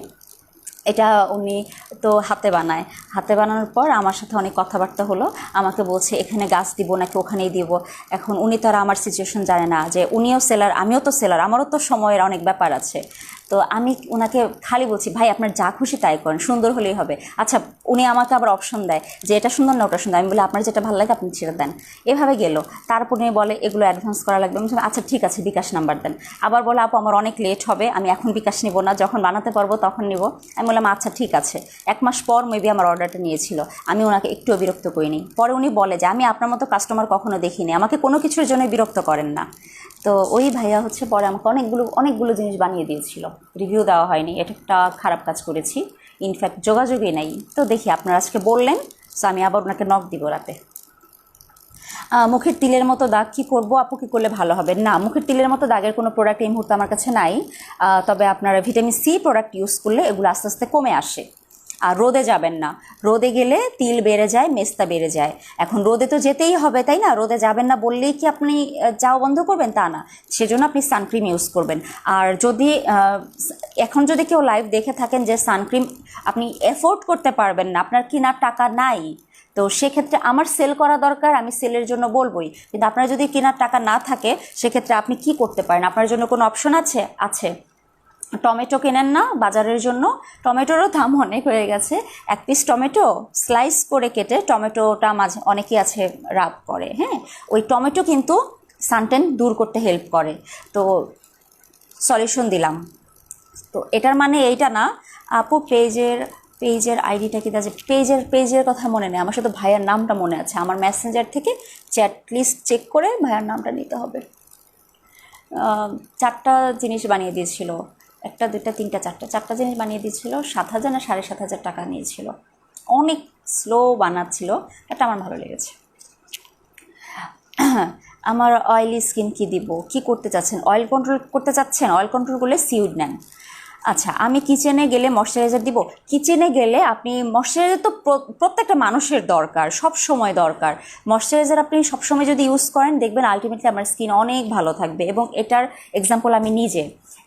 এটা উনি তো হাতে বানায়, হাতে বানানোর পর আমার সাথে অনেক কথাবার্তা হলো, আমাকে বলছে এখানে গাছ দিব নাকি ওখানেই দিব। এখন উনি তো আর আমার সিচুয়েশন জানে না, যে উনিও সেলার আমিও তো সেলার, আমারও তো সময়ের অনেক ব্যাপার আছে। তো আমি ওনাকে খালি বলছি ভাই আপনার যা খুশি তাই করেন, সুন্দর হলেই হবে। আচ্ছা, উনি আমাকে আবার অপশন দেয় যে এটা সুন্দর না ওটা সুন্দর, আমি বলি আপনার যেটা ভালো লাগে আপনি ছেড়ে দেন। এভাবে গেল, তারপর উনি বলে এগুলো অ্যাডভান্স করা লাগবে, আমি বলছি, আচ্ছা ঠিক আছে বিকাশ নাম্বার দেন। আবার বলে আপু আমার অনেক লেট হবে, আমি এখন বিকাশ নিব না, যখন বানাতে পারবো তখন নিব। আমি বললাম আচ্ছা ঠিক আছে। 1 মাস পর মেবি আমার অর্ডারটা নিয়েছিল, আমি ওনাকে একটুও বিরক্ত করিনি। পরে উনি বলে যে আমি আপনার মতো কাস্টমার কখনো দেখিনি, আমাকে কোনো কিছুর জন্য বিরক্ত করেন না। তো ওই ভাইয়া হচ্ছে পরে আমাকে অনেকগুলো জিনিস বানিয়ে দিয়েছিল, রিভিউ দেওয়া হয়নি, এটা একটা খারাপ কাজ করেছি, ইনফ্যাক্ট যোগাযোগই নাই। তো দেখি আপনারা আজকে বললেন, সো আমি আবার ওনাকে নক দিব রাতে। মুখের তিলের মতো দাগ কি করব আপু, কি করলে ভালো হবে? না, মুখের তিলের মতো দাগের কোনো প্রোডাক্ট এই মুহূর্তে আমার কাছে নাই, তবে আপনারা ভিটামিন সি প্রোডাক্ট ইউজ করলে এগুলো আস্তে আস্তে কমে আসে। আর রোদে যাবেন না, রোদে গেলে তিল বেড়ে যায়, মেস্তা বেড়ে যায়। এখন রোদে তো যেতেই হবে, তাই না? রোদে যাবেন না বললেই কি আপনি যাওয়া বন্ধ করবেন? তা না, সেজন্য আপনি সানক্রিম ইউজ করবেন। আর যদি এখন যদি কেউ লাইভ দেখে থাকেন যে সানক্রিম আপনি এফোর্ড করতে পারবেন না, আপনার কেনার টাকা নাই, তো সেক্ষেত্রে আমার সেল করা দরকার, আমি সেলের জন্য বলবোই। কিন্তু আপনার যদি কেনার টাকা না থাকে সেক্ষেত্রে আপনি কি করতে পারেন? আপনার জন্য কোনো অপশন আছে। টমেটো কেনেন না বাজারের জন্য, টমেটোরও দাম অনেক হয়ে গেছে। 1 পিস টমেটো স্লাইস করে কেটে, টমেটোটা মাঝে অনেকেই আছে রাব করে, হ্যাঁ, ওই টমেটো কিন্তু সানটেন দূর করতে হেল্প করে। তো সলিউশন দিলাম। তো এটার মানে এইটা না আপু, পেজের আইডিটা কি আছে? পেজের কথা মনে নেই, আমার শুধু ভাইয়ার নামটা মনে আছে। আমার মেসেঞ্জার থেকে চ্যাট লিস্ট চেক করে ভাইয়ার নামটা নিতে হবে। 4টা জিনিস বানিয়ে দিয়েছিল, 1, 2, 3, 4টা জিনিস বানিয়ে দিয়েছিল, 7,000 না 7,500 টাকা নিয়েছিল। অনেক স্লো বানাচ্ছিল, এটা আমার ভালো লেগেছে। আমার অয়েলি স্কিন কি দিব, কি করতে চাচ্ছেন? অয়েল কন্ট্রোল করতে চাচ্ছেন? অয়েল কন্ট্রোল করলে সিউড নেন। আচ্ছা, আমি কিচেনে গেলে ময়শ্চারাইজার দিব। কিচেনে গেলে আপনি ময়শ্চারাইজার তো প্রত্যেকটা মানুষের দরকার, সব সময় দরকার। ময়শ্চারাইজার আপনি সবসময় যদি ইউজ করেন দেখবেন আলটিমেটলি আমার স্কিন অনেক ভালো থাকবে। এবং এটার এক্সাম্পল আমি নিজে,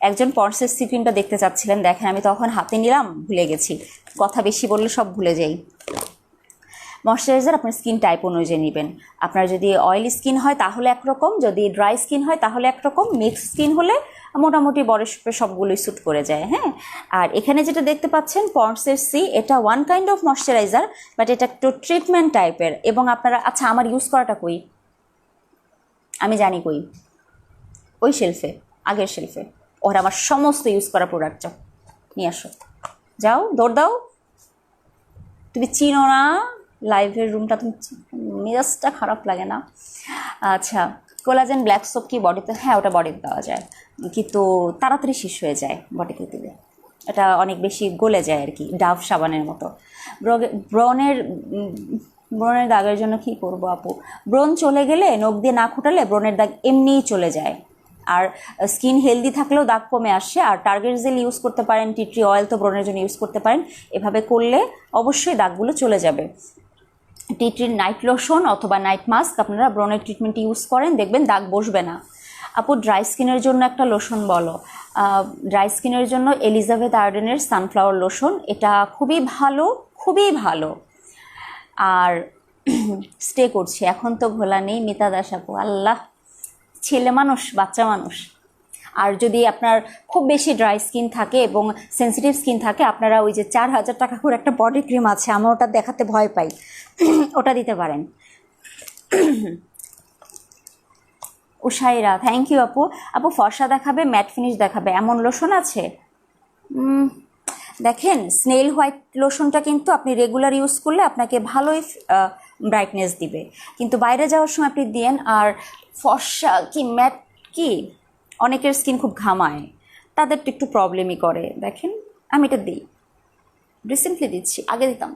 একজন পন্ডসের সি ক্রিমটা দেখতে চাচ্ছিলেন, দেখেন আমি তখন হাতে নিলাম, ভুলে গেছি। কথা বেশি বললে সব ভুলে যাই। ময়শ্চারাইজার আপনার স্কিন টাইপ অনুযায়ী নেবেন। আপনার যদি অয়েলি স্কিন হয় তাহলে একরকম, যদি ড্রাই স্কিন হয় তাহলে একরকম, মিক্স স্কিন হলে মোটামুটি বড় সবগুলোই স্যুট করে যায়। হ্যাঁ, আর এখানে যেটা দেখতে পাচ্ছেন পন্ডসের সি, এটা one kind of moisturiser, but এটা একটু ট্রিটমেন্ট টাইপের। এবং আপনারা, আচ্ছা আমার ইউজ করাটা কই, আমি জানি কই, ওই শেলফে, আগের শেলফে। ওরা আমার সমস্ত ইউজ করা প্রোডাক্ট যাও নিয়ে আসো, যাও দৌড় দাও। তুমি চিনো না লাইভের রুমটা, তুমি মেজাজটা খারাপ লাগে না? আচ্ছা, কোলাজেন ব্ল্যাক সোপ কি বডিতে? হ্যাঁ, ওটা বডিতে দেওয়া যায়, কিন্তু তাড়াতাড়ি শেষ হয়ে যায় বডিতে দিলে। এটা অনেক বেশি গলে যায় আর কি, ডাভ সাবানের মতো। ব্রনের ব্রনের দাগের জন্য কি করব আপু? ব্রণ চলে গেলে নখ দিয়ে না খুঁটালে ব্রনের দাগ এমনিই চলে যায়। আর স্কিন হেলদি থাকলেও দাগ কমে আসে। আর টার্গেট জেল ইউজ করতে পারেন, টি ট্রি অয়েল তো ব্রণের জন্য ইউজ করতে পারেন। এভাবে করলে অবশ্যই দাগগুলো চলে যাবে। টি ট্রির নাইট লোশন অথবা নাইট মাস্ক আপনারা ব্রণের ট্রিটমেন্ট ইউজ করেন, দেখবেন দাগ বসবে না। আপু ড্রাই স্কিনের জন্য একটা লোশন বলো। ড্রাই স্কিনের জন্য এলিজাবেথ আর্ডেনের সানফ্লাওয়ার লোশন, এটা খুবই ভালো, খুবই ভালো। আর স্টে করছি, এখন তো ভোলা নেই মিতা দাস আপু। আল্লাহ, ছেলে মানুষ, বাচ্চা মানুষ। আর যদি আপনার খুব বেশি ড্রাই স্কিন থাকে এবং সেন্সিটিভ স্কিন থাকে, আপনারা ওই যে 4000 টাকা করে একটা বডি ক্রিম আছে, আমার ওটা দেখাতে ভয় পাই, ওটা দিতে পারেন। উষাইরা, থ্যাংক ইউ আপু। আপু ফর্সা দেখাবে, ম্যাট ফিনিশ দেখাবে, এমন লোশন আছে? দেখেন, স্নেল হোয়াইট লোশনটা কিন্তু আপনি রেগুলার ইউজ করলে আপনাকে ভালোই ব্রাইটনেস দিবে, কিন্তু বাইরে যাওয়ার সময় আপনি দিয়েন। আর ফর্সা কি ম্যাট কি, অনেকের স্কিন খুব ঘামায়, তাদের তো একটু প্রবলেমই করে। দেখেন আমি এটা দিই, রিসেন্টলি দিচ্ছি, আগে দিতাম।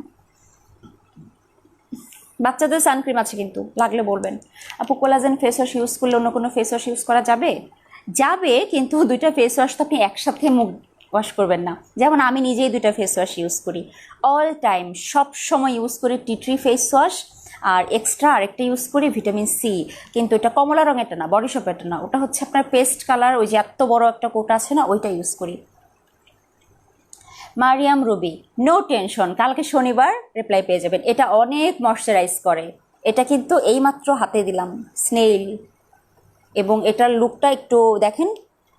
বাচ্চাদের সানক্রিম আছে কিন্তু, লাগলে বলবেন। আপু কোলাজেন ফেস ওয়াশ ইউজ করলে অন্য কোনো ফেস ওয়াশ ইউজ করা যাবে? যাবে, কিন্তু দুইটা ফেস ওয়াশ তো আপনি একসাথে মুখ ওয়াশ করবেন না। যেমন আমি নিজেই দুইটা ফেস ওয়াশ ইউজ করি, অল টাইম সব সময় ইউজ করি টি ট্রি ফেস ওয়াশ, আর এক্সট্রা আরেকটা ইউজ করি ভিটামিন সি। কিন্তু এটা কমলা রঙেরটা না, বডি শপেরটা না, ওটা হচ্ছে আপনার পেস্ট কালার, ওই যে এত বড় একটা কোটা আছে না, ওইটা ইউজ করি। মারিয়াম রুবি, নো টেনশন, কালকে শনিবার রিপ্লাই পেয়ে যাবেন। এটা অনেক ময়শ্চারাইজ করে, এটা কিন্তু এইমাত্র হাতে দিলাম, স্নেইল। এবং এটার লুকটা একটু দেখেন,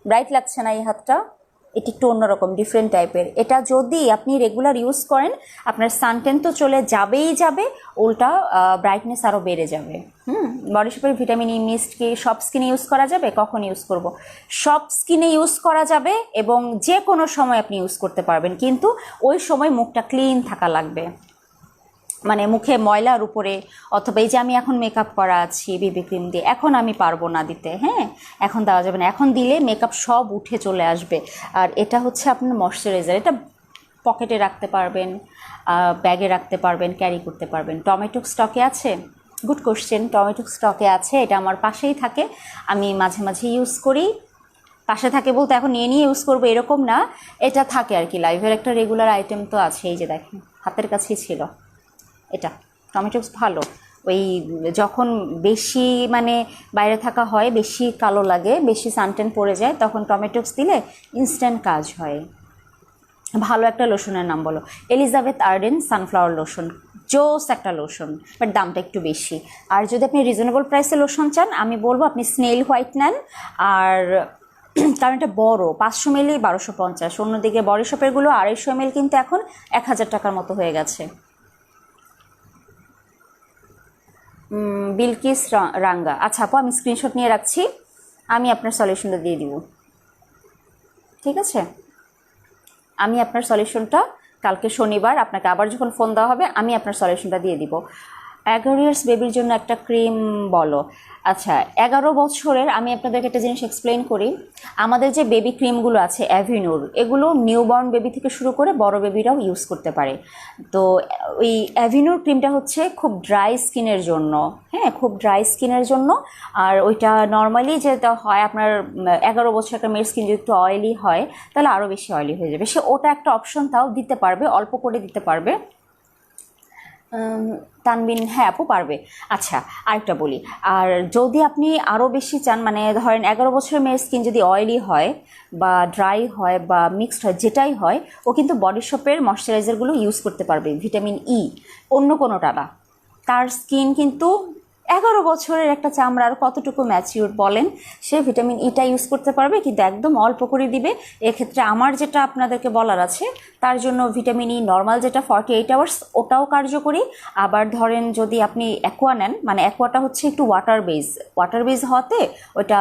ব্রাইট লাগছে না এই হাতটা? এটি একটু অন্যরকম, ডিফারেন্ট টাইপের। এটা যদি আপনি রেগুলার ইউজ করেন, আপনার সানটেন তো চলে যাবেই যাবে, উল্টা ব্রাইটনেস আরও বেড়ে যাবে। বডি শপের ভিটামিন ই মিস্ট কি সব স্কিনে ইউজ করা যাবে? কখন ইউজ করব? সব স্কিনে ইউজ করা যাবে এবং যে কোনো সময় আপনি ইউজ করতে পারবেন, কিন্তু ওই সময় মুখটা ক্লিন থাকা লাগবে। মানে মুখে ময়লার উপরে, অথবা এই যে আমি এখন মেকআপ করা আছি বেবি ক্রিম দিয়ে, এখন আমি পারবো না দিতে। হ্যাঁ, এখন দেওয়া যাবে না, এখন দিলে মেকআপ সব উঠে চলে আসবে। আর এটা হচ্ছে আপনার ময়শ্চারাইজার, এটা পকেটে রাখতে পারবেন, ব্যাগে রাখতে পারবেন, ক্যারি করতে পারবেন। টমেটো স্টকে আছে? গুড কোশ্চেন, টমেটো স্টকে আছে, এটা আমার পাশেই থাকে, আমি মাঝে মাঝে ইউজ করি। পাশে থাকে বলতে এখন নিয়ে নিয়ে ইউজ করবো এরকম না, এটা থাকে আর কি, লাইভের একটা রেগুলার আইটেম তো আছে। এই যে দেখেন হাতের কাছেই ছিল এটা, টমেটোক্স ভালো। ওই যখন বেশি মানে বাইরে থাকা হয়, বেশি কালো লাগে, বেশি সানটেন পড়ে যায়, তখন টমেটোক্স দিলে ইনস্ট্যান্ট কাজ হয়। ভালো একটা লোশনের নাম বলো। এলিজাবেথ আর্ডেন সানফ্লাওয়ার লোশন, জোস একটা লোশন, বাট দামটা একটু বেশি। আর যদি আপনি রিজনেবল প্রাইসে লোশন চান, আমি বলবো আপনি স্নেল হোয়াইট নেন। আর কারণ এটা বড়, 500 মিলি 1250, অন্যদিকে বডি শপেরগুলো 250 ml কিন্তু এখন 1000 টাকার মতো হয়ে গেছে। বিলকিস রাঙ্গা, আচ্ছা আপু আমি স্ক্রিনশট নিয়ে রাখছি, আমি আপনার সলিউশনটা দিয়ে দিব, ঠিক আছে? আমি আপনার সলিউশনটা কালকে শনিবার আপনাকে আবার যখন ফোন দেওয়া হবে, আমি আপনার সলিউশনটা দিয়ে দিব। 11 ইয়ার্স বেবির জন্য একটা ক্রিম বলো। আচ্ছা, 11 বছরের আমি আপনাদেরকে একটা জিনিস এক্সপ্লেন করি। আমাদের যে বেবি ক্রিমগুলো আছে অ্যাভিনোর, এগুলো নিউবর্ন বেবি থেকে শুরু করে বড় বেবিরাও ইউজ করতে পারে। তো ওই অ্যাভিনোর ক্রিমটা হচ্ছে খুব ড্রাই স্কিনের জন্য, হ্যাঁ, খুব ড্রাই স্কিনের জন্য। আর ওইটা নর্মালি যেটা হয় আপনার 11 বছর একটা মেয়ের স্কিন যদি একটু অয়েলি হয় তাহলে আরও বেশি অয়েলি হয়ে যাবে, সে ওটা একটা অপশন তাও দিতে পারবে, অল্প করে দিতে পারবে। তানবিন, হ্যাঁ আপু পারবে। আচ্ছা, আরেকটা বলি, আর যদি আপনি আরও বেশি চান, মানে ধরেন 11 বছরের মেয়ের স্কিন যদি অয়েলি হয় বা ড্রাই হয় বা মিক্সড হয়, যেটাই হয়, ও কিন্তু বডি শপের ময়শ্চারাইজারগুলো ইউজ করতে পারবে, ভিটামিন ই, অন্য কোনোটা না। তার স্কিন কিন্তু 11 বছরের একটা চামড়ার কতটুকু ম্যাচিউর বলেন, সে ভিটামিন ইটা ইউজ করতে পারবে, কিন্তু একদম অল্প করে দিবে। এক্ষেত্রে আমার যেটা আপনাদেরকে বলার আছে, তার জন্য ভিটামিন ই নর্মাল যেটা 48 আওয়ার্স, ওটাও কার্যকরী। আবার ধরেন যদি আপনি অ্যাকোয়া নেন, মানে অ্যাকোয়াটা হচ্ছে একটু ওয়াটার বেজ হওয়াতে ওটা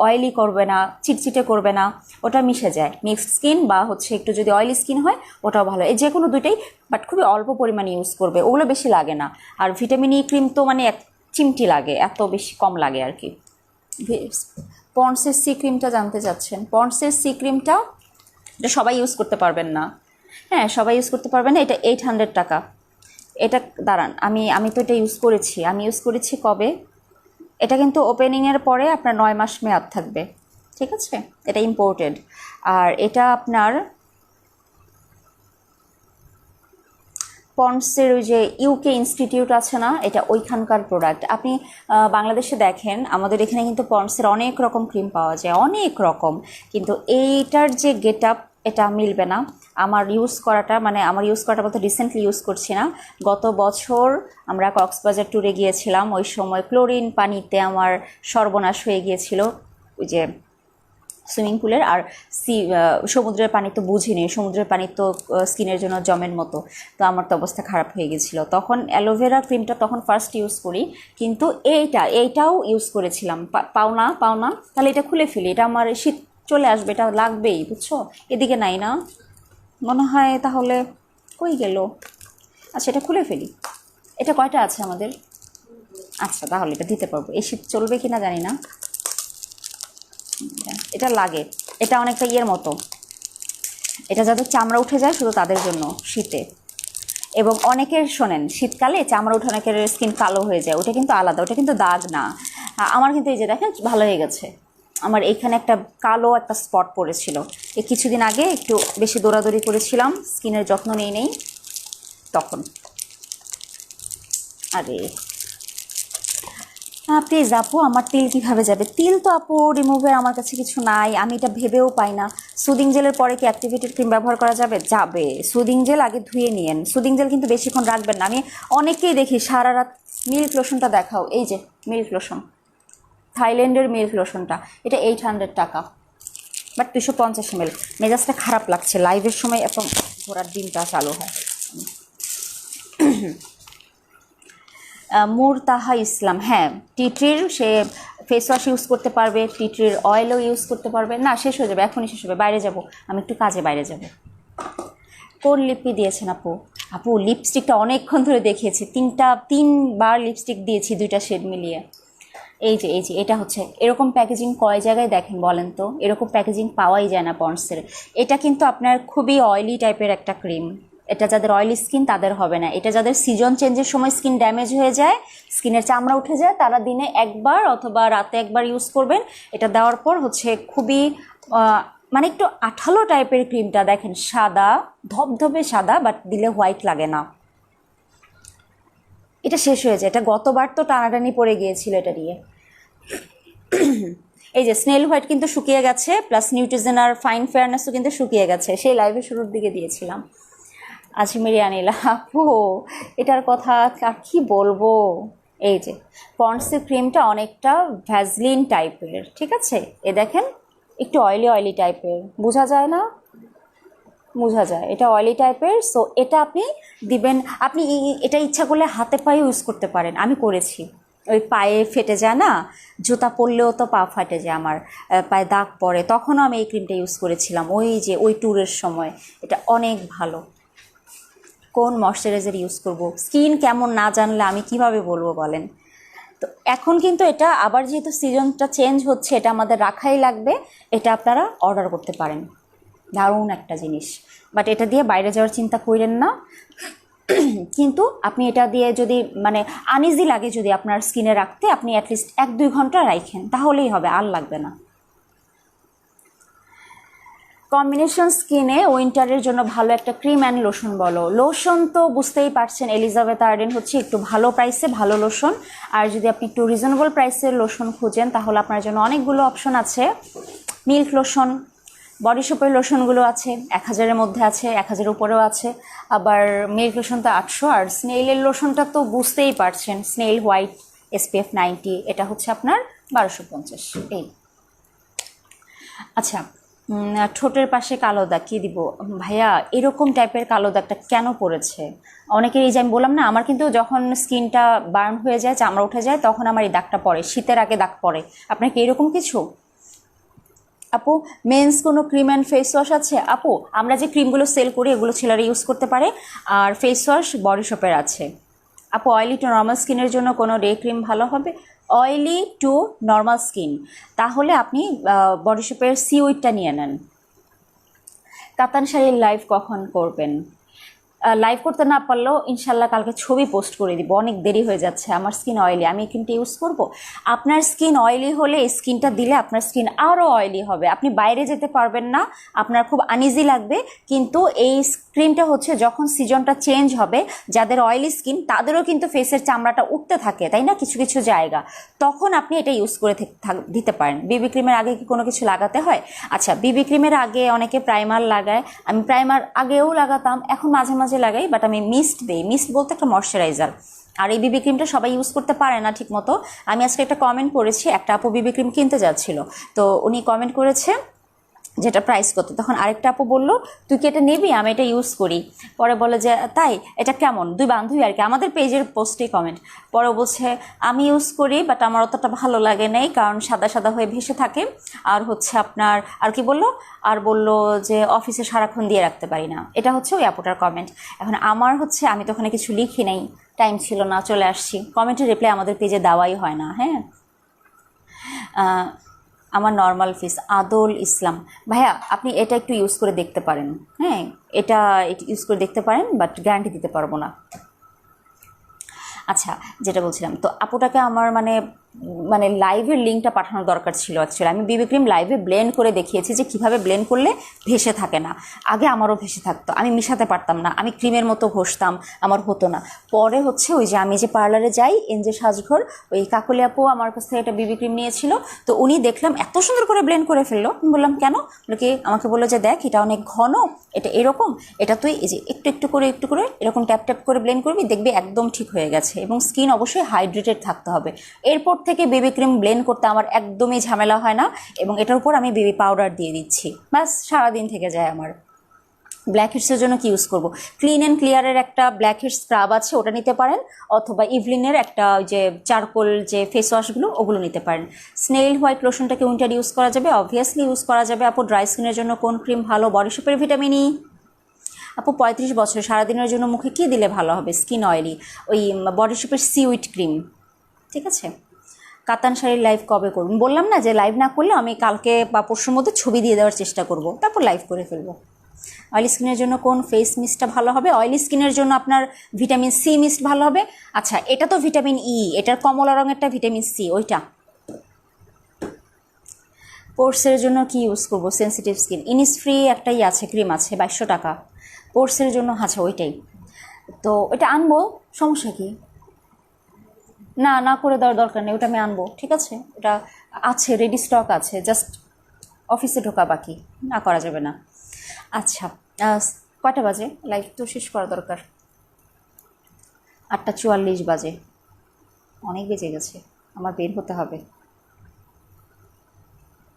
অয়েলি করবে না, চিটচিটে করবে না, ওটা মিশে যায়। মিক্সড স্কিন বা হচ্ছে একটু যদি অয়েলি স্কিন হয় ওটাও ভালো, এই যে কোনো দুইটাই, বাট খুবই অল্প পরিমাণে ইউজ করবে, ওগুলো বেশি লাগে না। আর ভিটামিন ই ক্রিম তো মানে এক চিমটি লাগে, এত বেশি কম লাগে আর কি। পন্ডসের সি ক্রিমটা জানতে চাচ্ছেন? পন্ডসের সি ক্রিমটা এটা সবাই ইউজ করতে পারবেন না, হ্যাঁ সবাই ইউজ করতে পারবেন না। এটা 800 টাকা। এটা দাঁড়ান, আমি তো এটা ইউজ করেছি কবে, এটা কিন্তু ওপেনিংয়ের পরে আপনার 9 মাস মেয়াদ থাকবে, ঠিক আছে, এটা ইম্পোর্টেড। আর এটা আপনার পন্ডসের ওই যে ইউকে ইনস্টিটিউট আছে না, এটা ওইখানকার প্রোডাক্ট। আপনি বাংলাদেশে দেখেন আমাদের এখানে কিন্তু পন্ডসের অনেক রকম ক্রিম পাওয়া যায়, অনেক রকম, কিন্তু এইটার যে গেট আপ এটা মিলবে না। আমার ইউজ করাটা বলতে রিসেন্টলি ইউজ করছি না, গত বছর আমরা কক্সবাজার ট্যুরে গিয়েছিলাম, ওই সময় ক্লোরিন পানিতে আমার সর্বনাশ হয়ে গিয়েছিল, ওই যে সুইমিং পুলের। আর সমুদ্রের পানি তো বুঝিনি, সমুদ্রের পানি তো স্কিনের জন্য জমের মতো, তো আমার তো অবস্থা খারাপ হয়ে গেছিলো। তখন অ্যালোভেরা ক্রিমটা তখন ফার্স্ট ইউজ করি, কিন্তু এইটাও ইউজ করেছিলাম। পাও না, তাহলে এটা খুলে ফেলি, এটা আমার শীত চলে আসবে, এটা লাগবেই, বুঝছো। এদিকে নাই না মনে হয়, তাহলে কই গেল? আচ্ছা, এটা খুলে ফেলি। এটা কয়টা আছে আমাদের? আচ্ছা, তাহলে এটা দিতে পারবো, এই শীত চলবে কিনা জানি না। এটা লাগে, এটা অনেকটা ইয়ের মতো, এটা যাদের চামড়া উঠে যায় শুধু তাদের জন্য শীতে। এবং অনেকের শোনেন শীতকালে চামড়া উঠে অনেকের স্কিন কালো হয়ে যায়, ওটা কিন্তু আলাদা, ওটা কিন্তু দাগ না। আমার কিন্তু এই যে দেখেন ভালো হয়ে গেছে, আমার এইখানে একটা কালো একটা স্পট পড়েছিল, এই কিছুদিন আগে একটু বেশি দৌড়াদৌড়ি করেছিলাম, স্কিনের যত্ন নেই তখন। আরে প্লিজ আপু, আমার তিল কীভাবে যাবে? তিল তো আপু রিমুভের আমার কাছে কিছু নাই, আমি এটা ভেবেও পাই না। সুদিং জেলের পরে কি অ্যাক্টিভেটেড ক্রিম ব্যবহার করা যাবে? যাবে। সুদিং জেল আগে ধুয়ে নিয়েন, সুদিং জেল কিন্তু বেশিক্ষণ রাখবেন না। আমি অনেকেই দেখি সারা রাত। মিল্ক লোশনটা দেখাও, এই যে মিল্ক লোশন, থাইল্যান্ডের মিল্ক লোশনটা, এটা 800 টাকা, বাট 250 ml। মেজাজটা খারাপ লাগছে, লাইভের সময় এত ঘোরার ডিমটা চালু হয়। মুরতাহা ইসলাম, হ্যাঁ টিট্রির সে ফেস ওয়াশ ইউজ করতে পারবে, টিট্রির অয়েলও ইউজ করতে পারবে। না, শেষ হয়ে যাবে, এখনই শেষ হবে, বাইরে যাব, আমি একটু কাজে বাইরে যাব। কোন লিপি দিয়েছেন আপু? আপু লিপস্টিকটা অনেকক্ষণ ধরে দেখিয়েছি, তিনবার লিপস্টিক দিয়েছি, 2টা শেড মিলিয়ে। এই যে এটা হচ্ছে এরকম প্যাকেজিং, কয় জায়গায় দেখেন বলেন তো, এরকম প্যাকেজিং পাওয়াই যায় না পন্ডসের। এটা কিন্তু আপনার খুবই অয়েলি টাইপের একটা ক্রিম, এটা যাদের অয়েলি স্কিন তাদের হবে না। এটা যাদের সিজন চেঞ্জের সময় স্কিন ড্যামেজ হয়ে যায়, স্কিনের চামড়া উঠে যায়, তারা দিনে একবার অথবা রাতে একবার ইউজ করবেন। এটা দেওয়ার পর হচ্ছে খুবই মানে একটু আঠালো টাইপের ক্রিমটা, দেখেন সাদা, ধবধবে সাদা, বাট দিলে হোয়াইট লাগে না। এটা শেষ হয়ে যায়, এটা গতবার তো টানাটানি পড়ে গিয়েছিল এটা নিয়ে। এই যে স্নেল হোয়াইট কিন্তু শুকিয়ে গেছে, প্লাস নিউট্রিজেনার ফাইন ফেয়ারনেসও কিন্তু শুকিয়ে গেছে, সেই লাইভে শুরুর দিকে দিয়েছিলাম। আজমিরি আনিলা আপু, এটার কথা আর কি বলবো। এই যে পন্ডসের ক্রিমটা অনেকটা ভ্যাজলিন টাইপের, ঠিক আছে, এ দেখেন একটু অয়েলি টাইপের, বোঝা যায় না? বোঝা যায়, এটা অয়েলি টাইপের। সো এটা আপনি দিবেন, আপনি এটা ইচ্ছা করলে হাতে পায়ে ইউজ করতে পারেন, আমি করেছি। ওই পায়ে ফেটে যায় না, জুতা পরলেও তো পা ফাটে যায় আমার, পায়ে দাগ পড়ে, তখনও আমি এই ক্রিমটা ইউজ করেছিলাম ওই ট্যুরের সময়। এটা অনেক ভালো। কোন ময়শ্চারাইজার ইউজ করব। স্কিন কেমন না জানলে আমি কিভাবে বলবো বলেন। তো এখন কিন্তু এটা আবার যেহেতু সিজনটা চেঞ্জ হচ্ছে, এটা আমাদের রাখাই লাগবে। এটা আপনারা অর্ডার করতে পারেন, দারুণ একটা জিনিস। বাট এটা দিয়ে বাইরে যাওয়ার চিন্তা করেন না। কিন্তু আপনি এটা দিয়ে যদি মানে আনইজি লাগে যদি আপনার স্কিনে রাখতে, আপনি অ্যাটলিস্ট 1-2 ঘন্টা রাখেন, তাহলেই হবে, আর লাগবে না। কম্বিনেশন স্কিনে উইন্টারের জন্য ভালো একটা ক্রিম অ্যান্ড লোশন বলো। লোশন তো বুঝতেই পারছেন, এলিজাবেথ আর্ডেন হচ্ছে একটু ভালো প্রাইসে ভালো লোশন। আর যদি আপনি একটু রিজনেবল প্রাইসের লোশন খুঁজেন তাহলে আপনার জন্য অনেকগুলো অপশন আছে। মিল্ক লোশন, বডি সোপের লোশনগুলো আছে 1000-এর মধ্যে আছে, 1000-এর উপরেও আছে। আবার মিল্ক লোশন তো 800, আর স্নেইলের লোশনটা তো বুঝতেই পারছেন, স্নেইল হোয়াইট SPF 90, এটা হচ্ছে আপনার 1250। এই আচ্ছা, ঠোঁটের পাশে কালো দাগ কী দিব ভাইয়া? এরকম টাইপের কালো দাগটা কেন পড়েছে? অনেকের এই যে আমি বললাম না, আমার কিন্তু যখন স্কিনটা বার্ন হয়ে যায়, চামড়া উঠে যায়, তখন আমার এই দাগটা পড়ে, শীতের আগে দাগ পড়ে। আপনার কি এরকম কিছু? আপু মেন্স কোনো ক্রিম অ্যান্ড ফেস ওয়াশ আছে? আপু আমরা যে ক্রিমগুলো সেল করি এগুলো ছেলেরা ইউজ করতে পারে, আর ফেস ওয়াশ বডি শপের আছে। আপু অয়েলি টু নর্মাল স্কিনের জন্য কোনো ডে ক্রিম ভালো হবে? অয়েলি টু নর্মাল স্কিন, তাহলে আপনি বডি শপের সিউইডটা নিয়ে নেন। কাতান শাড়ির লাইভ কখন করবেন? লাইভ করতে না পারলেও ইনশাল্লাহ কালকে ছবি পোস্ট করে দিব, অনেক দেরি হয়ে যাচ্ছে। আমার স্কিন অয়েলি, আমি কিন্তু ইউজ করব। আপনার স্কিন অয়েলি হলে এই স্কিনটা দিলে আপনার স্কিন আরও অয়েলি হবে, আপনি বাইরে যেতে পারবেন না, আপনার খুব আনইজি লাগবে। কিন্তু এই ক্রিমটা হচ্ছে যখন সিজনটা চেঞ্জ হবে, যাদের অয়েলি স্কিন তাদেরও কিন্তু ফেসের চামড়াটা উঠতে থাকে, তাই না, কিছু কিছু জায়গা, তখন আপনি এটা ইউজ করে দিতে পারেন। বিবি ক্রিমের আগে কি কোনো কিছু লাগাতে হয়? আচ্ছা, বিবি ক্রিমের আগে অনেকে প্রাইমার লাগায়, আমি প্রাইমার আগেও লাগাতাম, এখন মাঝে মাঝে লাগাই, বাট আমি মিস্ট দেই। মিস্ট বলতে একটা ময়শ্চারাইজার। আর এই বিবি ক্রিমটা সবাই ইউজ করতে পারে না ঠিক মতো। আমি আজকে একটা কমেন্ট করেছি, একটা আপু বিবি ক্রিম কিনতে যাচ্ছিল, তো উনি কমেন্ট করেছে যেটা প্রাইস কত, তখন আরেকটা আপু বলল তুই কি এটা নিবি, আমি এটা ইউজ করি। পরে বলে যে তাই, এটা কেমন? দুই বান্ধবী আর কি, আমাদের পেজের পোস্টে কমেন্ট। পরে বলছে আমি ইউজ করি বাট আমার অতটা ভালো লাগে নাই, কারণ সাদা সাদা হয়ে ভেসে থাকে, আর হচ্ছে আপনার আর কি বললো, আর বললো যে অফিসে সারাক্ষণ দিয়ে রাখতে পারি না। এটা হচ্ছে ওই আপুটার কমেন্ট। এখন আমার হচ্ছে আমি তো ওখানে কিছু লিখি নাই, টাইম ছিল না, চলে আসছি। কমেন্টের রিপ্লাই আমাদের পেজে দেওয়াই হয় না। হ্যাঁ, আমার নর্মাল ফেস। আদল ইসলাম ভাইয়া, আপনি এটা একটু ইউজ করে দেখতে পারেন। হ্যাঁ, এটা ইউজ করে দেখতে পারেন, বাট গ্যারান্টি দিতে পারবো না। আচ্ছা, যেটা বলছিলাম, তো আপুটাকে আমার মানে মানে লাইভের লিঙ্কটা পাঠানোর দরকার ছিল অ্যাকচুয়ালি। আমি বিবি ক্রিম লাইভে ব্লেন্ড করে দেখিয়েছি যে কীভাবে ব্লেন্ড করলে ভেসে থাকে না। আগে আমারও ভেসে থাকতো, আমি মিশাতে পারতাম না, আমি ক্রিমের মতো ঘষতাম, আমার হতো না। পরে হচ্ছে ওই যে আমি যে পার্লারে যাই, এনজে সাজঘর, ওই কাকলি আপু আমার কাছ থেকে একটা বিবি ক্রিম নিয়েছিল, তো উনি দেখলাম এত সুন্দর করে ব্লেন্ড করে ফেললো। আমি বললাম কেন? বলে কি, আমাকে বললো যে দেখ এটা অনেক ঘন, এটা এরকম, এটা তুই এই যে একটু একটু করে এরকম ট্যাপ ট্যাপ করে ব্লেন্ড করবি, দেখবি একদম ঠিক হয়ে গেছে। এবং স্কিন অবশ্যই হাইড্রেটেড থাকতে হবে। এরপর থেকে বেবি ক্রিম ব্লেন্ড করতে আমার একদমই ঝামেলা হয় না, এবং এটার উপর আমি বেবি পাউডার দিয়ে দিচ্ছি, ব্যাস সারাদিন থেকে যায় আমার। ব্ল্যাক হেডসের জন্য কি ইউজ করব? ক্লিন অ্যান্ড ক্লিয়ারের একটা ব্ল্যাক হেড স্ক্রাব আছে, ওটা নিতে পারেন, অথবা ইভলিনের একটা যে চারকোল যে ফেস ওয়াশগুলো ওগুলো নিতে পারেন। স্নেইল হোয়াইট লোশনটাকে উইন্টার ইউজ করা যাবে, অবভিয়াসলি ইউজ করা যাবে। আপু ড্রাই স্কিনের জন্য কোন ক্রিম ভালো? বডি শপের ভিটামিন ই। আপু 35 বছর, সারাদিনের জন্য মুখে কী দিলে ভালো হবে? স্কিন অয়েলি, ওই বডি শপের সিউইট ক্রিম। ঠিক আছে। কাতান শাড়ির লাইভ কবে করব? বললাম না যে লাইভ না করলে আমি কালকে বা পরশুর মধ্যে ছবি দিয়ে দেওয়ার চেষ্টা করব, তারপর লাইভ করে ফেলবো। অয়েলি স্কিনের জন্য কোন ফেস মিস্টটা ভালো হবে? অয়েলি স্কিনের জন্য আপনার ভিটামিন সি মিস্ট ভালো হবে। আচ্ছা, এটা তো ভিটামিন ই, এটার কমলা রঙেরটা ভিটামিন সি, ওইটা। পোর্সের জন্য কি ইউজ করবো? সেন্সিটিভ স্কিন ইনিসফ্রি একটাই আছে, ক্রিম আছে 2200 টাকা পোর্সের জন্য। আচ্ছা, ওইটাই তো, ওইটা আনবো, সমস্যা কি? না না করে দেওয়ার দরকার নেই, ওটা আমি আনবো, ঠিক আছে, ওটা আছে, রেডি স্টক আছে, জাস্ট অফিসে ঢোকা বাকি, না করা যাবে না। আচ্ছা, কয়টা বাজে? লাইভ তো শেষ করা দরকার, 8:44 বাজে, অনেক বেজে গেছে, আমার বের হতে হবে।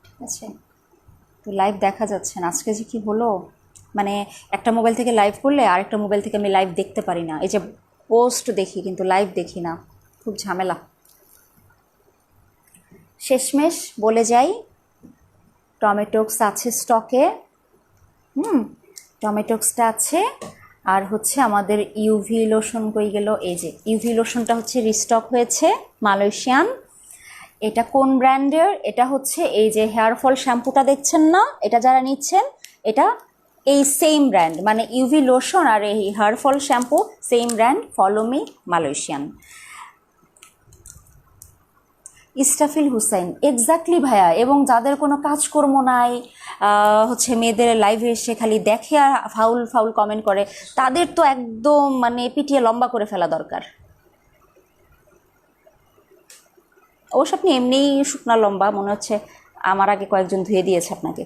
ঠিক আছে, তো লাইভ দেখা যাচ্ছে না, আজকে যে কী হলো, মানে একটা মোবাইল থেকে লাইভ করলে আরেকটা মোবাইল থেকে আমি লাইভ দেখতে পারি না। এই যে পোস্ট দেখি কিন্তু লাইভ দেখি না, খুব ঝামেলা। শেষমেশ বলে যাই, টমেটোক্স আছে স্টকে, টমেটোক্সটা আছে, আর হচ্ছে আমাদের ইউভি লোশন কই গেল, এই যে ইউভি লোশনটা হচ্ছে রিস্টক হয়েছে, মালয়েশিয়ান। এটা কোন ব্র্যান্ডের? এটা হচ্ছে এই যে হেয়ার ফল শ্যাম্পুটা দেখছেন না, এটা যারা নিচ্ছেন এটা এই সেম ব্র্যান্ড, মানে ইউভি লোশন আর এই hair fall shampoo same brand, follow me, Malaysian. ইস্টাফিল হুসাইন, এক্স্যাক্টলি ভাইয়া। এবং যাদের কোনো কাজকর্ম নাই, হচ্ছে মেয়েদের লাইভে এসে খালি দেখে আর ফাউল ফাউল কমেন্ট করে, তাদের তো একদম মানে পিটিয়ে লম্বা করে ফেলা দরকার। অবশ্য আপনি এমনিই শুকনা লম্বা, মনে হচ্ছে আমার আগে কয়েকজন ধুয়ে দিয়েছে আপনাকে।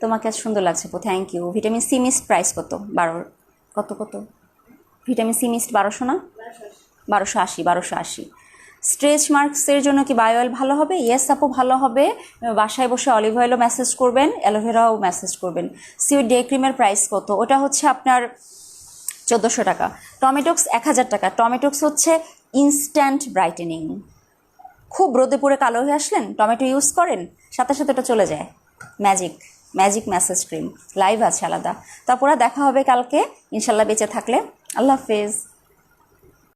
তোমাকে আজ সুন্দর লাগছে আপু, thank you. Vitamin C mist price কত? কত কত ভিটামিন সি মিস্ট 1200 না? 1280, 1280। স্ট্রেচ মার্কসের জন্য কি বায়ো অয়েল ভালো হবে? ইয়েস আপু, ভালো হবে। বাসায় বসে অলিভ অয়েলও মেসেজ করবেন, অ্যালোভেরাও মেসেজ করবেন। সিউড ডে ক্রিমের প্রাইস কত? ওটা হচ্ছে আপনার 1400 টাকা। টমেটোক্স 1000 টাকা। টমেটোক্স হচ্ছে ইনস্ট্যান্ট ব্রাইটেনিং। খুব রোদে পড়ে কালো হয়ে আসলেন, টমেটো ইউজ করেন, সাথে সাথে ওটা চলে যায়। Magic magic message cream, live আছে আলাদা। তারপরে দেখা হবে কালকে ইনশাল্লাহ, বেঁচে থাকলে। আল্লাহ হাফেজ।